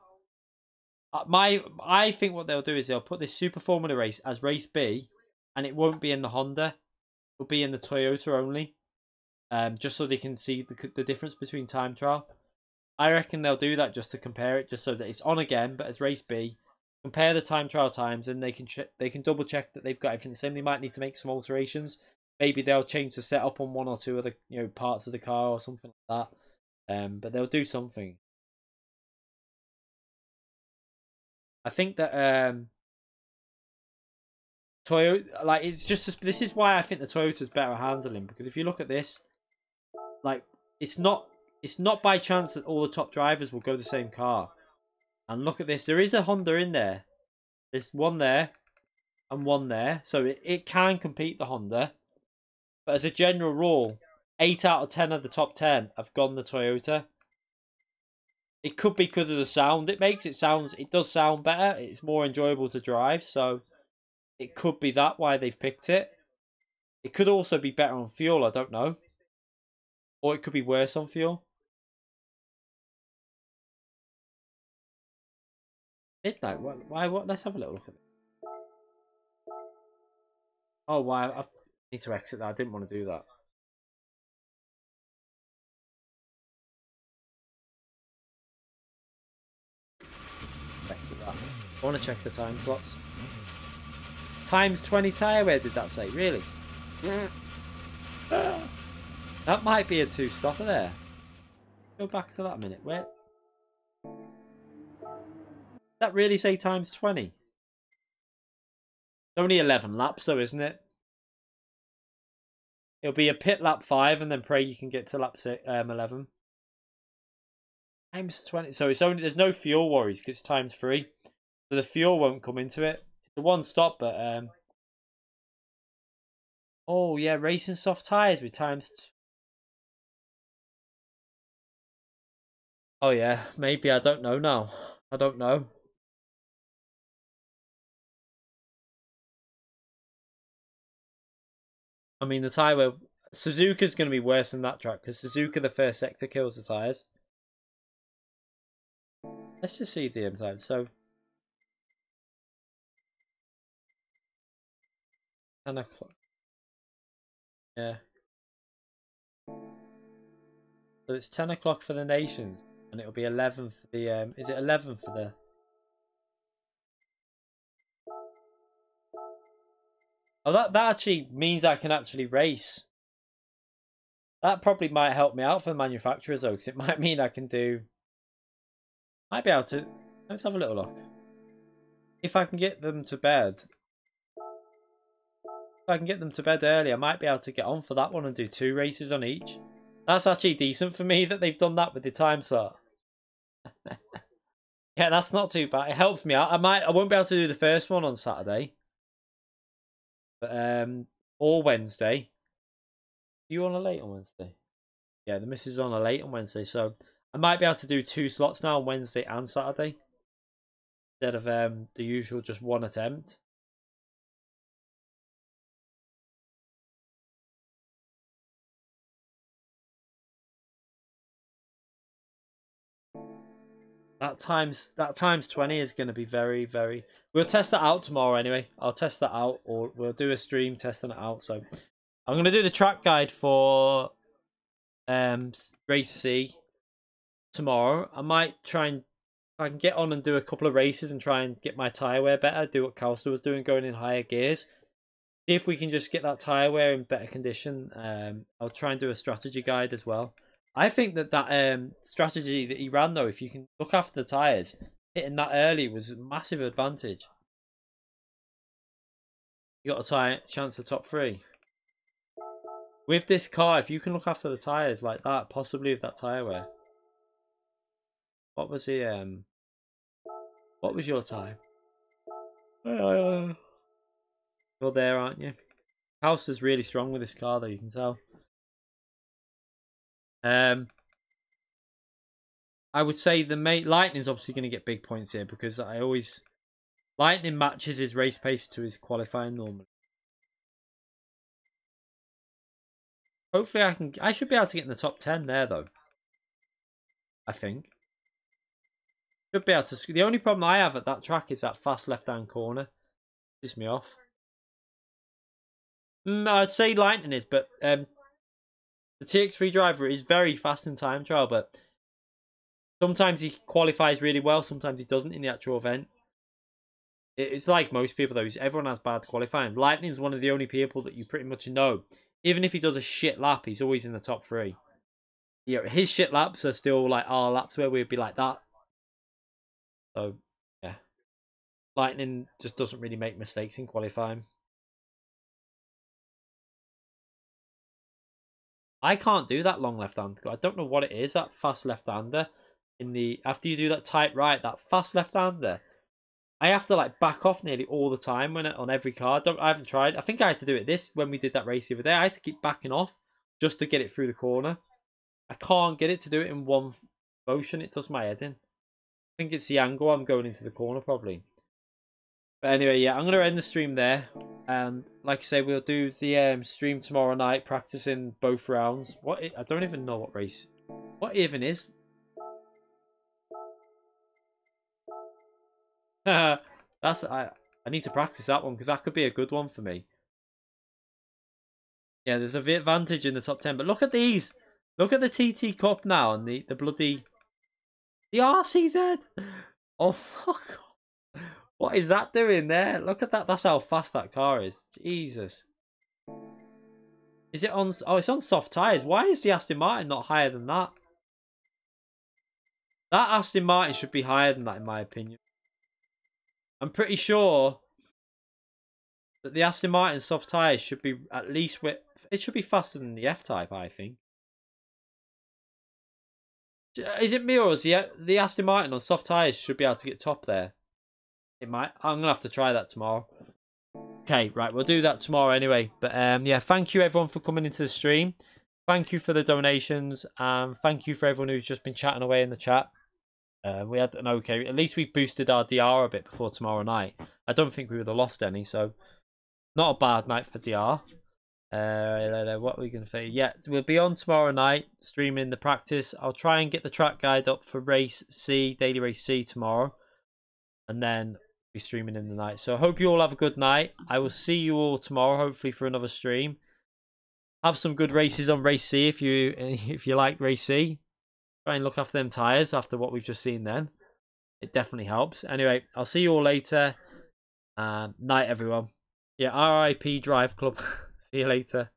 I think what they'll do is they'll put this Super Formula race as race B, and it won't be in the Honda. It'll be in the Toyota only. Just so they can see the difference between time trial. I reckon they'll do that just to compare it, just so that it's on again, but as race B. Compare the time trial times, and they can double check that they've got everything the same. They might need to make some alterations. Maybe they'll change the setup on one or two other parts of the car or something like that. But they'll do something. I think that Toyota, like, it's just this is why I think the Toyota's better handling, because if you look at this, like, it's not by chance that all the top drivers will go the same car. And look at this, there is a Honda in there. There's one there and one there, so it can compete the Honda. But as a general rule, 8 out of 10 of the top 10 have gone the Toyota. It could be because of the sound it makes. It does sound better. It's more enjoyable to drive, so it could be that why they've picked it. It could also be better on fuel, I don't know. Or it could be worse on fuel. Midnight? Why? What? Let's have a little look at it. Oh, why? I need to exit that. I didn't want to do that. Exit that. I want to check the time slots. Times 20 tyre wear, did that say? Really? That might be a two-stopper there. Go back to that a minute. Where? Does that really say times 20? It's only 11 laps though, isn't it? It'll be a pit lap 5 and then pray you can get to lap 11. Times 20. So it's only, there's no fuel worries because it's times 3. So the fuel won't come into it. It's a one stop, but oh yeah, racing soft tyres with times. Oh yeah, maybe, I don't know now. I don't know. I mean, the tyre, Suzuka's going to be worse than that track because Suzuka, the first sector, kills the tyres. Let's just see the time. So 10 o'clock. Yeah. So it's 10 o'clock for the nations, and it'll be 11 for the. Is it 11 for the? Oh, that actually means I can actually race. That probably might help me out for the manufacturers though, because it might mean I can do. Might be able to. Let's have a little look. If I can get them to bed I can get them to bed early, I might be able to get on for that one and do 2 races on each. That's actually decent for me that they've done that with the time slot. Yeah, that's not too bad. It helps me out. I won't be able to do the first one on Saturday. But or Wednesday. You on a late on Wednesday? Yeah, the missus is on a late on Wednesday, so I might be able to do 2 slots now on Wednesday and Saturday. Instead of the usual just 1 attempt. That times 20 is going to be very, very... We'll test that out tomorrow anyway. I'll test that out, or we'll do a stream testing it out. So I'm going to do the track guide for race C tomorrow. I might try and... If I can get on and do a couple of races and try and get my tyre wear better, do what Calster was doing, going in higher gears. See if we can just get that tyre wear in better condition. I'll try and do a strategy guide as well. I think that strategy that he ran, though, if you can look after the tyres, hitting that early was a massive advantage. You got a chance of top 3. With this car, if you can look after the tyres like that, possibly with that tyre wear. What was the what was your time? You're there, aren't you? House is really strong with this car, though, you can tell. I would say the Lightning's obviously going to get big points here because Lightning matches his race pace to his qualifying normally. Hopefully I should be able to get in the top 10 there though. I think. Should be able to. The only problem I have at that track is that fast left-hand corner. Pisses me off. I'd say Lightning is, but the TX3 driver is very fast in time trial, but sometimes he qualifies really well, sometimes he doesn't in the actual event. It's like most people though, everyone has bad qualifying. Lightning is one of the only people that you pretty much know. Even if he does a shit lap, he's always in the top 3. Yeah, his shit laps are still like our laps where we'd be like that. So, yeah. Lightning just doesn't really make mistakes in qualifying. I can't do that long left-hand. I don't know what it is, that fast left-hander. After you do that tight right, that fast left-hander, I have to like back off nearly all the time on every car. I haven't tried. I think I had to do it when we did that race the other day. I had to keep backing off just to get it through the corner. I can't get it to do it in one motion. It does my head in. I think it's the angle I'm going into the corner probably. But anyway, yeah, I'm going to end the stream there. And like I say, we'll do the stream tomorrow night, practicing both rounds. I don't even know what race. What even is? I need to practice that one because that could be a good one for me. Yeah, there's an advantage in the top 10. But look at these. Look at the TT Cup now and the bloody... The RCZ. Oh, fuck. What is that doing there? Look at that. That's how fast that car is. Jesus. Is it on... Oh, it's on soft tyres. Why is the Aston Martin not higher than that? That Aston Martin should be higher than that, in my opinion. I'm pretty sure that the Aston Martin soft tyres should be at least... It should be faster than the F-Type, I think. Is it me or is the Aston Martin on soft tyres should be able to get top there? It might. I'm going to have to try that tomorrow. Okay, right. We'll do that tomorrow anyway. But yeah, thank you everyone for coming into the stream. Thank you for the donations. Thank you for everyone who's just been chatting away in the chat. We had an okay. At least we've boosted our DR a bit before tomorrow night. I don't think we would have lost any, so not a bad night for DR. What are we going to say? Yeah, we'll be on tomorrow night streaming the practice. I'll try and get the track guide up for race C, daily race C tomorrow, and then be streaming in the night. So I hope you all have a good night. I will see you all tomorrow, hopefully for another stream. Have some good races on race C if you like race C. Try and look after them tyres after what we've just seen then. It definitely helps. Anyway, I'll see you all later. Night, everyone. Yeah, RIP Drive Club. See you later.